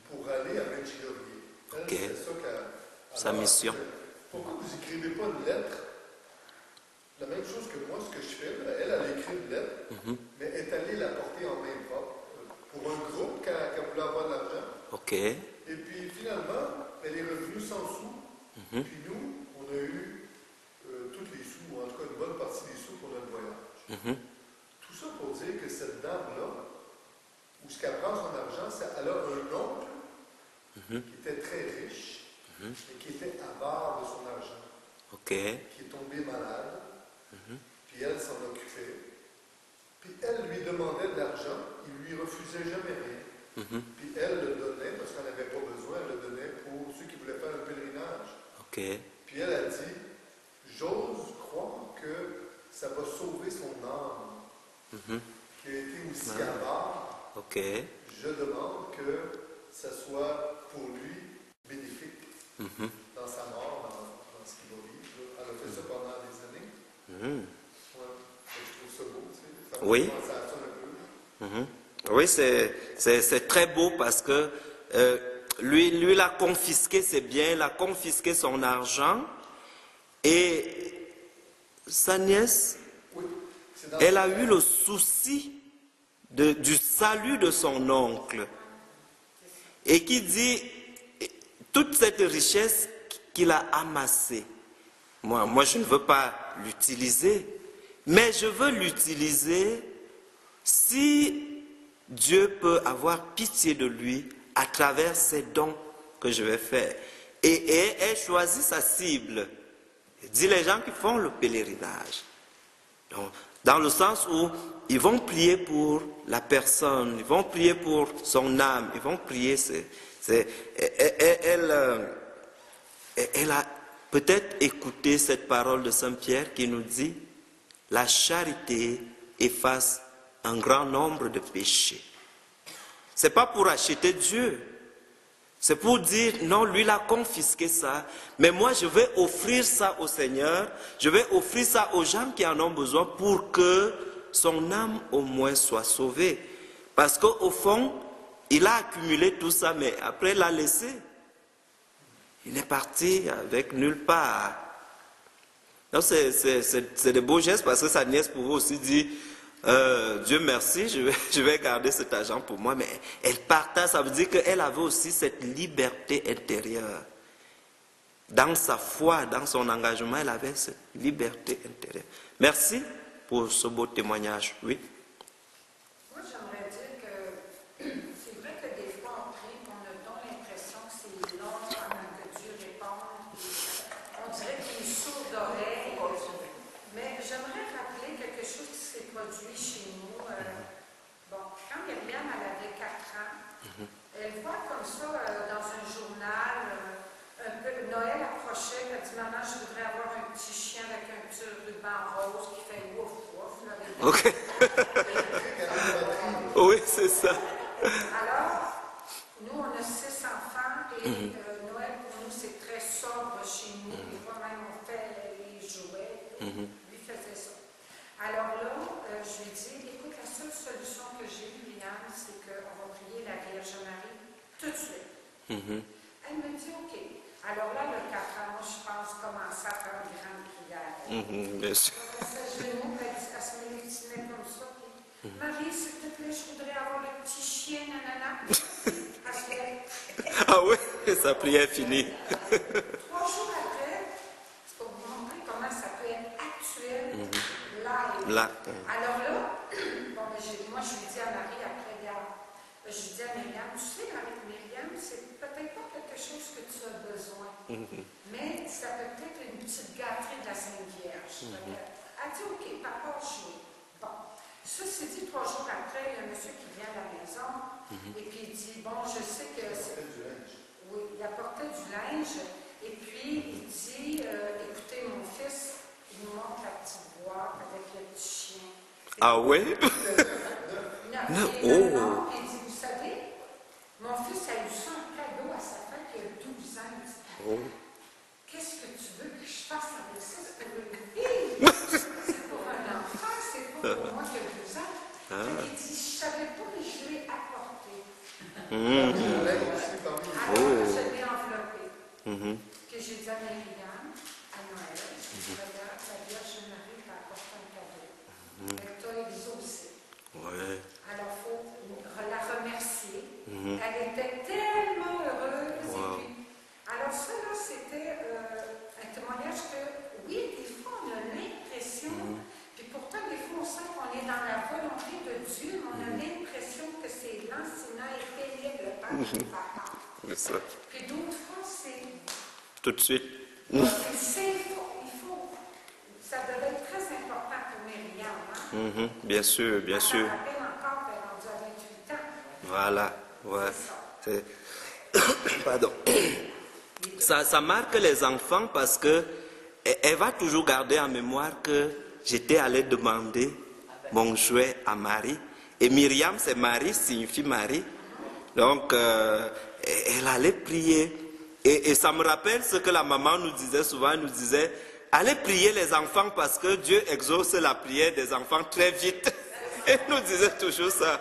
pour aller à Medjugorje. Okay. C'est ça qu'elle... Sa mission. Pourquoi vous n'écrivez pas une lettre? La même chose que moi, ce que je fais, elle a écrit une lettre, mais est allée la porter en main propre pour un groupe qui voulait avoir de l'argent. Okay. Et puis finalement, elle est revenue sans sous. Puis nous, on a eu tous les sous, ou en tout cas une bonne partie des sous pour notre voyage. Tout ça pour dire que cette dame-là, où ce qu'elle prend son argent, c'est elle a un oncle qui était très riche et qui était avare de son argent. Okay. Qui est tombé malade. Puis elle s'en occupait. Puis elle lui demandait de l'argent, il lui refusait jamais rien. Puis elle le donnait, parce qu'elle n'avait pas besoin, elle le donnait pour ceux qui voulaient faire un pèlerinage. Okay. Puis elle a dit, j'ose croire que ça va sauver son âme, qui a été aussi avare. Okay. Je demande que ça soit pour lui bénéfique dans sa mort, dans ce qu'il va vivre. Elle a fait ça pendant des années. Ouais, je trouve ça beau, tu sais. Ça me Oui. fait penser à ça un peu. Oui, c'est très beau parce que lui, il a confisqué ses biens, il a confisqué son argent et sa nièce, Oui, elle a eu le souci du salut de son oncle et qui dit toute cette richesse qu'il a amassée. Moi, je ne veux pas l'utiliser, mais je veux l'utiliser si Dieu peut avoir pitié de lui à travers ces dons que je vais faire. Et elle choisit sa cible. Elle dit les gens qui font le pèlerinage. Donc, dans le sens où ils vont prier pour la personne, ils vont prier pour son âme, ils vont prier. Elle a peut-être écouté cette parole de Saint Pierre qui nous dit « La charité efface un grand nombre de péchés. » Ce n'est pas pour acheter Dieu. C'est pour dire, non, lui, il a confisqué ça, mais moi, je vais offrir ça au Seigneur, je vais offrir ça aux gens qui en ont besoin pour que son âme au moins soit sauvée. Parce qu'au fond, il a accumulé tout ça, mais après, il l'a laissé. Il est parti avec nulle part. Donc, c'est de beaux gestes parce que sa nièce pouvait aussi dire, Dieu merci, je vais garder cet argent pour moi, mais elle partage, ça veut dire qu'elle avait aussi cette liberté intérieure. Dans sa foi, dans son engagement, elle avait cette liberté intérieure. Merci pour ce beau témoignage. Oui. Moi, j'aimerais dire que c'est vrai que des fois, on prie, on a donc l'impression que c'est long avant que Dieu réponde. On dirait qu'il est sourd d'oreille. Mais j'aimerais rappeler quelque chose qui s'est produit chez nous. Quand Myriam avait 4 ans, elle voit comme ça dans un journal, Noël approchait, elle dit « Maman, je voudrais avoir un petit chien avec un petit ruban rose qui fait ouf ouf. » Ok. Oui, c'est ça. Alors, nous, on a 6 enfants et Noël, pour nous, c'est très sobre chez nous. Des fois, même, on fait les jouets. Lui faisait tout de suite. Elle me dit, OK. Alors là, le 4 ans, je pense, commencer à faire une grande prière. Bien sûr. Elle se m'élutinait comme ça. Puis, Marie, s'il te plaît, je voudrais avoir le petit chien, nanana. Parce que... Ah oui, sa prière finie. 3 jours après, c'est pour vous montrer comment ça peut être actuel, live. Là. Alors là, bon, ben, moi, je lui dis à Marie après hier, je lui dis à Myriam, tu sais, avec Myriam, c'est peut-être pas quelque chose que tu as besoin, mais ça peut être une petite gâterie de la Sainte Vierge. Elle dit, OK, papa, je bon. Ceci dit, 3 jours après, il y a un monsieur qui vient à la maison et puis il dit, bon, je sais que c'est... Oui, il apportait du linge et puis il dit, écoutez, mon fils, il nous montre la petite boîte avec le petit chien. Ah oui? Non, il dit, vous savez, mon fils a eu ça en cadeau à sa fête il y a 12 ans. Il dit, qu'est-ce que tu veux que je fasse avec ça? C'est pour un enfant, c'est pas pour moi qui a 12 ans. Il dit, je ne savais pas que je l'ai apporté. Alors, je l'ai enveloppé. Que j'ai dit à Myriam, à Noël, je dis, regarde, la Vierge Marie t'a apporté un cadeau. Elle t'a exaucé. Ouais. Alors, il faut la remercier. Elle était tellement heureuse. Wow. Et puis, alors, ça, là, c'était un témoignage que, oui, des fois, on a l'impression, puis pourtant, des fois, on sent qu'on est dans la volonté de Dieu, mais on a l'impression que c'est lancinant et pénible par papa. C'est ça. Puis d'autres fois, c'est... Tout de suite. il faut... Ça devait être très important pour Myriam, hein? Bien sûr, bien sûr. Je me rappelle encore qu'elle est rendue à 28 ans. Voilà. Ouais. C'est Pardon. Ça marque les enfants parce que elle va toujours garder en mémoire que j'étais allé demander mon jouet à Marie. Et Myriam, c'est Marie, signifie Marie. Donc, elle allait prier. Et ça me rappelle ce que la maman nous disait souvent. Elle nous disait, allez prier les enfants parce que Dieu exauce la prière des enfants très vite. Elle nous disait toujours ça.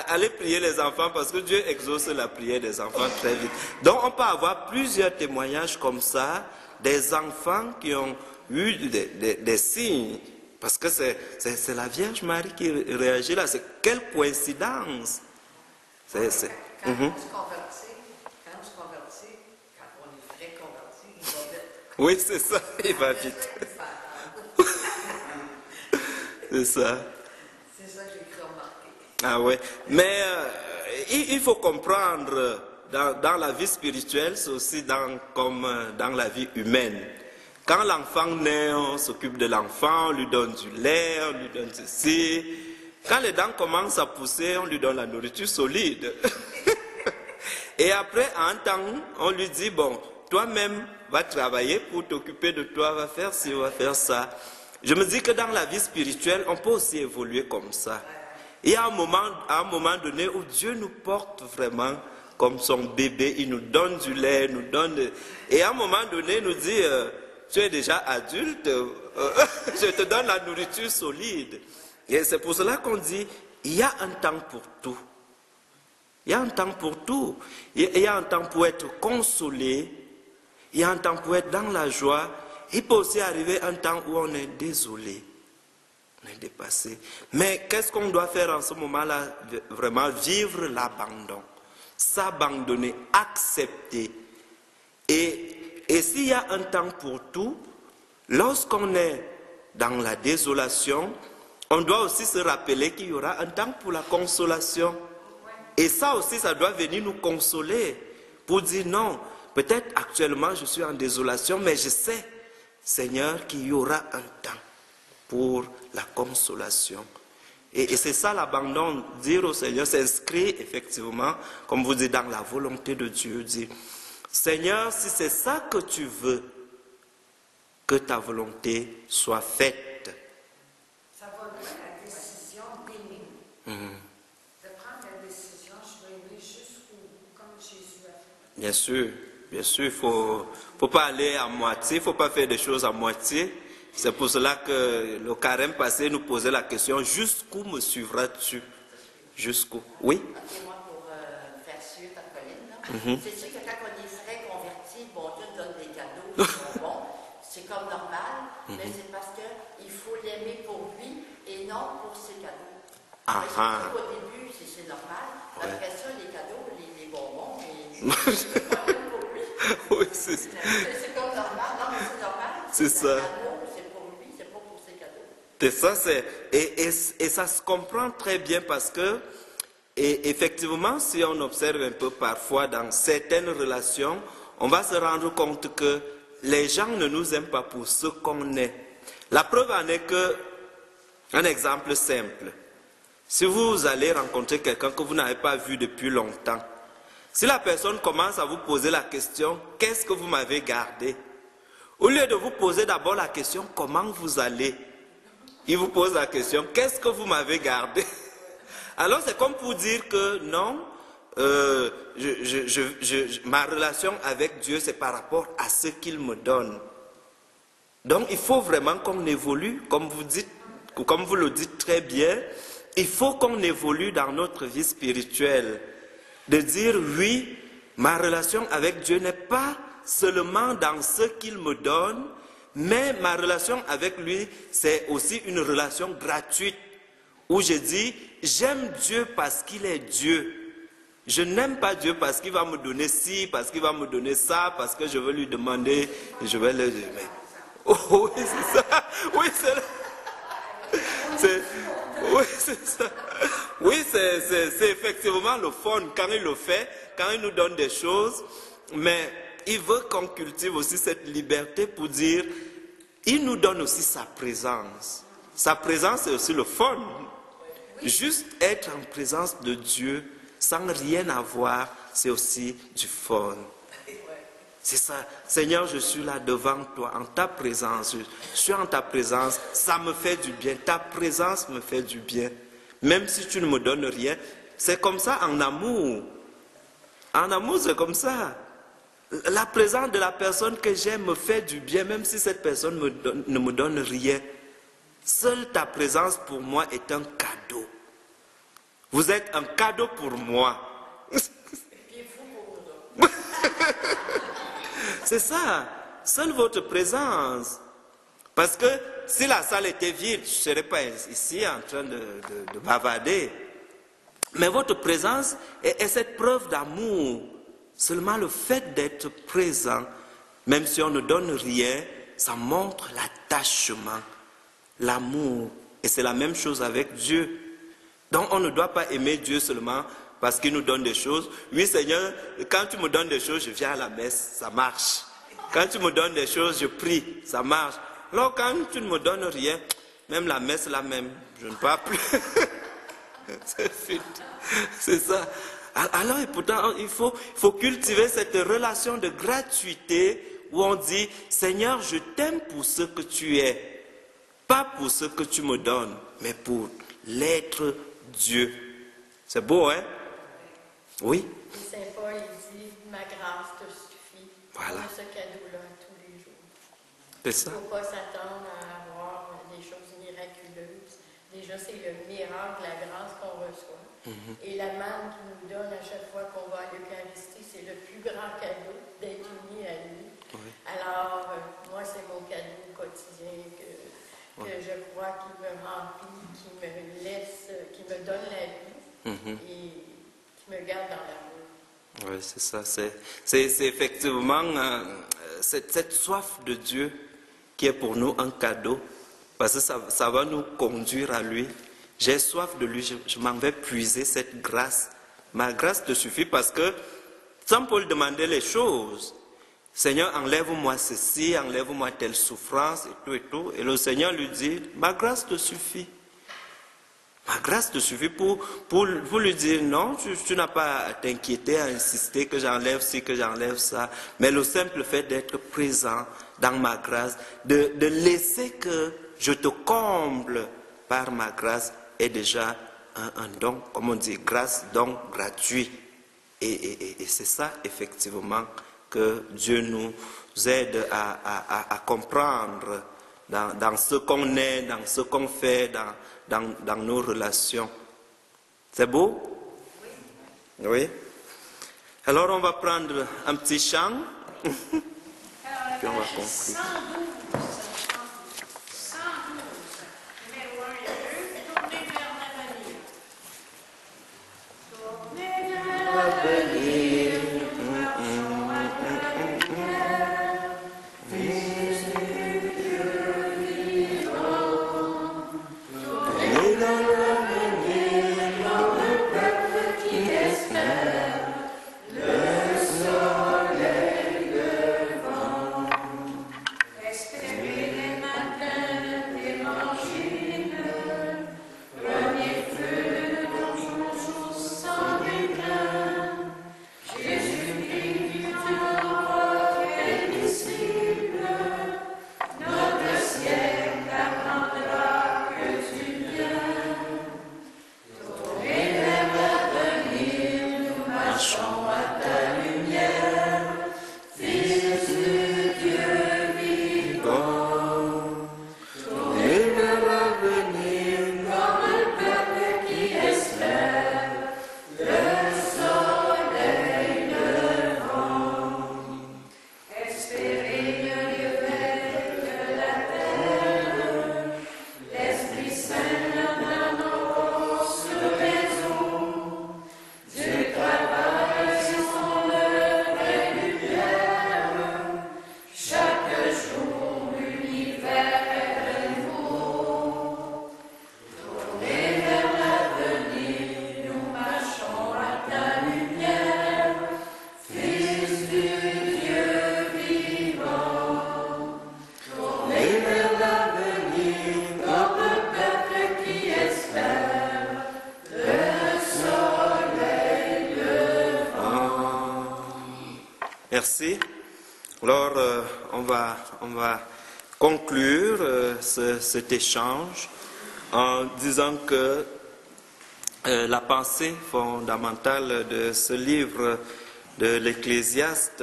Allez prier les enfants parce que Dieu exauce la prière des enfants très vite. Donc, on peut avoir plusieurs témoignages comme ça, des enfants qui ont eu des signes. Parce que c'est la Vierge Marie qui réagit là. C'est quelle coïncidence. Quand on se convertit, quand on est vrai converti, il va vite. Oui, c'est ça, il va vite. C'est ça. C'est ça que j'ai cru remarquer. Ah ouais. Mais il faut comprendre, dans la vie spirituelle, c'est aussi comme dans la vie humaine. Quand l'enfant naît, on s'occupe de l'enfant, on lui donne du lait, on lui donne ceci. Quand les dents commencent à pousser, on lui donne la nourriture solide. Et après, à un temps, on lui dit, bon, toi-même, va travailler pour t'occuper de toi, va faire ci, va faire ça. Je me dis que dans la vie spirituelle, on peut aussi évoluer comme ça. Il y a un moment donné où Dieu nous porte vraiment comme son bébé, il nous donne du lait, nous donne... Et à un moment donné, il nous dit, tu es déjà adulte, je te donne la nourriture solide. Et c'est pour cela qu'on dit, il y a un temps pour tout. Il y a un temps pour tout. Il y a un temps pour être consolé. Il y a un temps pour être dans la joie. Il peut aussi arriver un temps où on est désolé. On est dépassé. Mais qu'est-ce qu'on doit faire en ce moment-là? Vraiment vivre l'abandon. S'abandonner, accepter. Et s'il y a un temps pour tout, lorsqu'on est dans la désolation, on doit aussi se rappeler qu'il y aura un temps pour la consolation. Et ça aussi, ça doit venir nous consoler. Pour dire non, peut-être actuellement je suis en désolation, mais je sais, Seigneur, qu'il y aura un temps pour la consolation. Et c'est ça l'abandon, dire au Seigneur, s'inscrit effectivement, comme vous dites, dans la volonté de Dieu. Dire, Seigneur, si c'est ça que tu veux, que ta volonté soit faite. Ça va loin la décision d'aimer. De prendre la décision, je vais aimer jusqu'au bout, comme Jésus a fait. Bien sûr, il ne faut pas aller à moitié, il ne faut pas faire des choses à moitié. C'est pour cela que le carême passé nous posait la question, jusqu'où me suivras-tu? Jusqu'où? Oui? Ok, moi, pour faire suite à Pauline, là, C'est sûr que quand on est frais converti, bon Dieu donne des cadeaux, des bonbons, c'est comme normal, mais c'est parce qu'il faut l'aimer pour lui et non pour ses cadeaux. Au début, c'est normal. Après ça, les cadeaux, les bonbons, c'est pas même pour lui. Oui, c'est ça. C'est comme normal. Non, mais c'est normal. C'est ça. L'amour, c'est pour lui, c'est pas pour ses cadeaux. C'est ça, et ça se comprend très bien parce que, et effectivement, si on observe un peu parfois dans certaines relations, on va se rendre compte que les gens ne nous aiment pas pour ce qu'on est. La preuve en est que, un exemple simple, si vous allez rencontrer quelqu'un que vous n'avez pas vu depuis longtemps, si la personne commence à vous poser la question, qu'est-ce que vous m'avez gardé? Au lieu de vous poser d'abord la question, comment vous allez? Il vous pose la question, qu'est-ce que vous m'avez gardé? Alors c'est comme pour dire que non, ma relation avec Dieu c'est par rapport à ce qu'il me donne. Donc il faut vraiment qu'on évolue, comme vous le dites très bien, il faut qu'on évolue dans notre vie spirituelle. De dire oui, ma relation avec Dieu n'est pas seulement dans ce qu'il me donne, mais ma relation avec lui, c'est aussi une relation gratuite, où je dis, j'aime Dieu parce qu'il est Dieu. Je n'aime pas Dieu parce qu'il va me donner ci, parce qu'il va me donner ça, parce que je veux lui demander, et je vais le dire. Oh oui, c'est ça. Oui, c'est ça. Oui, c'est effectivement le fond. Quand il le fait, quand il nous donne des choses, mais il veut qu'on cultive aussi cette liberté pour dire, il nous donne aussi sa présence. Sa présence, c'est aussi le fond. Juste être en présence de Dieu, sans rien avoir, c'est aussi du fun. C'est ça. Seigneur, je suis là devant toi, en ta présence. Je suis en ta présence, ça me fait du bien. Ta présence me fait du bien. Même si tu ne me donnes rien, c'est comme ça en amour. En amour, c'est comme ça. La présence de la personne que j'aime me fait du bien, même si cette personne ne me donne rien. Seule ta présence pour moi est un cadeau. Vous êtes un cadeau pour moi. C'est ça. Seule votre présence. Parce que si la salle était vide, je ne serais pas ici en train de bavarder. Mais votre présence est cette preuve d'amour. Seulement le fait d'être présent, même si on ne donne rien, ça montre l'attachement, l'amour. Et c'est la même chose avec Dieu. Donc on ne doit pas aimer Dieu seulement parce qu'il nous donne des choses. Oui Seigneur, quand tu me donnes des choses, je viens à la messe, ça marche. Quand tu me donnes des choses, je prie, ça marche. Alors quand tu ne me donnes rien, même la messe là même, je ne pars plus. C'est ça. Alors et pourtant, il faut cultiver cette relation de gratuité où on dit, Seigneur, je t'aime pour ce que tu es. Pas pour ce que tu me donnes, mais pour l'être Dieu. C'est beau, hein? Oui. Et Saint Paul, il dit, ma grâce te suffit. Voilà. On a ce cadeau-là tous les jours. C'est ça. Il ne faut pas s'attendre à avoir des choses miraculeuses. Déjà, c'est le miracle, la grâce qu'on reçoit. Et la manne qu'il nous donne à chaque fois qu'on va à l'Eucharistie, c'est le plus grand cadeau d'être uni à lui. Oui. Alors, moi, c'est mon cadeau quotidien que je crois qu'il me remplit, qui me laisse, qui me donne la vie et qui me garde dans l'amour. Oui, c'est ça. C'est effectivement cette soif de Dieu qui est pour nous un cadeau, parce que ça va nous conduire à lui. J'ai soif de lui, je m'en vais puiser cette grâce. Ma grâce te suffit parce que, sans Paul demander les choses, Seigneur, enlève-moi ceci, enlève-moi telle souffrance et tout et tout. Et le Seigneur lui dit, ma grâce te suffit. Ma grâce te suffit pour lui dire, non, tu n'as pas à t'inquiéter, à insister que j'enlève ci, que j'enlève ça. Mais le simple fait d'être présent dans ma grâce, de laisser que je te comble par ma grâce, est déjà un don, comme on dit, grâce, don gratuit. Et c'est ça, effectivement, que Dieu nous aide à comprendre dans ce qu'on est, dans ce qu'on fait, dans nos relations. C'est beau? Oui. Alors on va prendre un petit chant. Alors, Puis on va page conclure. 112. 112. Numéro 1 et 2. Tournez vers l'avenir. Tournez vers l'avenir. Nous marchons à la lumière. Fils du Dieu vivant. Tournez vers l'avenir comme le peuple qui espère. Le soleil levant. Espérez des matins, des mangines, premier feu dans son jour sans déclin. Jésus-Christ du temps est disciple, notre siècle apprendra que tu viens. Tournez vers l'avenir, nous marchons à ta lumière, Fils du Dieu vivant. Tournez vers l'avenir comme un peuple qui espère le soleil levant. Espérez un réveil de la terre, l'Esprit Saint dans nos grosses raisons. Dieu travaille son œuvre régulière, chaque jour l'univers est nouveau. Tournez vers l'avenir, nous marchons à ta lumière, Fils du Dieu vivant. Tournez vers l'avenir comme un peuple qui espère le soleil levant. Merci. Alors, on va conclure cet échange en disant que la pensée fondamentale de ce livre de l'Ecclésiaste,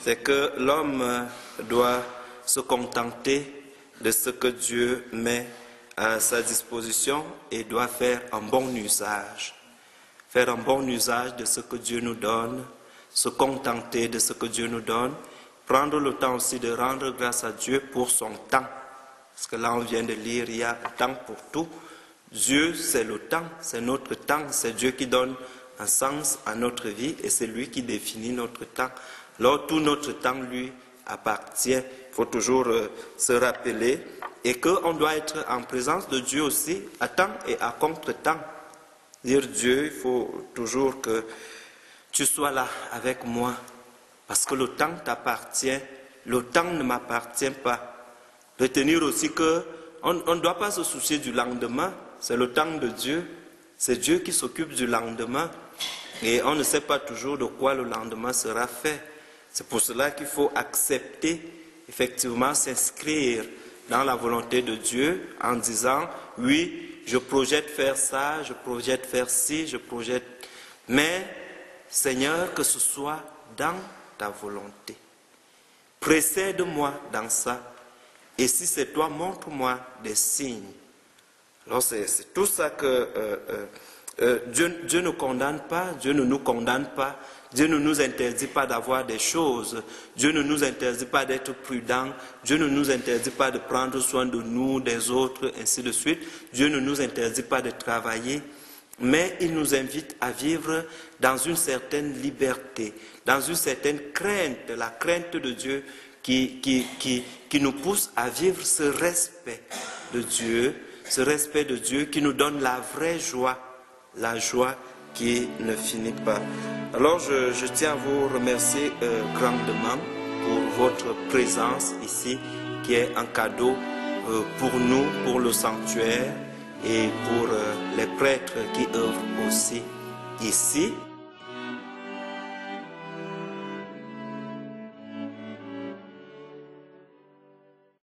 c'est que l'homme doit se contenter de ce que Dieu met à sa disposition et doit faire un bon usage. Faire un bon usage de ce que Dieu nous donne, se contenter de ce que Dieu nous donne, prendre le temps aussi de rendre grâce à Dieu pour son temps. Parce que là, on vient de lire, il y a un temps pour tout. Dieu, c'est le temps, c'est notre temps, c'est Dieu qui donne un sens à notre vie et c'est lui qui définit notre temps. Alors, tout notre temps lui appartient. Il faut toujours se rappeler et qu'on doit être en présence de Dieu aussi à temps et à contre-temps. Dire Dieu, il faut toujours que tu sois là avec moi parce que le temps t'appartient, le temps ne m'appartient pas. Retenir aussi qu'on ne doit pas se soucier du lendemain, c'est le temps de Dieu, c'est Dieu qui s'occupe du lendemain et on ne sait pas toujours de quoi le lendemain sera fait. C'est pour cela qu'il faut accepter, effectivement s'inscrire dans la volonté de Dieu en disant oui, je projette faire ça, je projette faire ci, je projette, mais Seigneur, que ce soit dans ta volonté. Précède-moi dans ça. Et si c'est toi, montre-moi des signes. Alors c'est tout ça que Dieu ne condamne pas, Dieu ne nous condamne pas, Dieu ne nous interdit pas d'avoir des choses, Dieu ne nous interdit pas d'être prudents, Dieu ne nous interdit pas de prendre soin de nous, des autres, ainsi de suite. Dieu ne nous interdit pas de travailler, mais il nous invite à vivre dans une certaine liberté, dans une certaine crainte, la crainte de Dieu qui nous pousse à vivre ce respect de Dieu qui nous donne la vraie joie, la joie qui ne finit pas. Alors je tiens à vous remercier grandement pour votre présence ici, qui est un cadeau pour nous, pour le sanctuaire et pour les prêtres qui œuvrent aussi ici.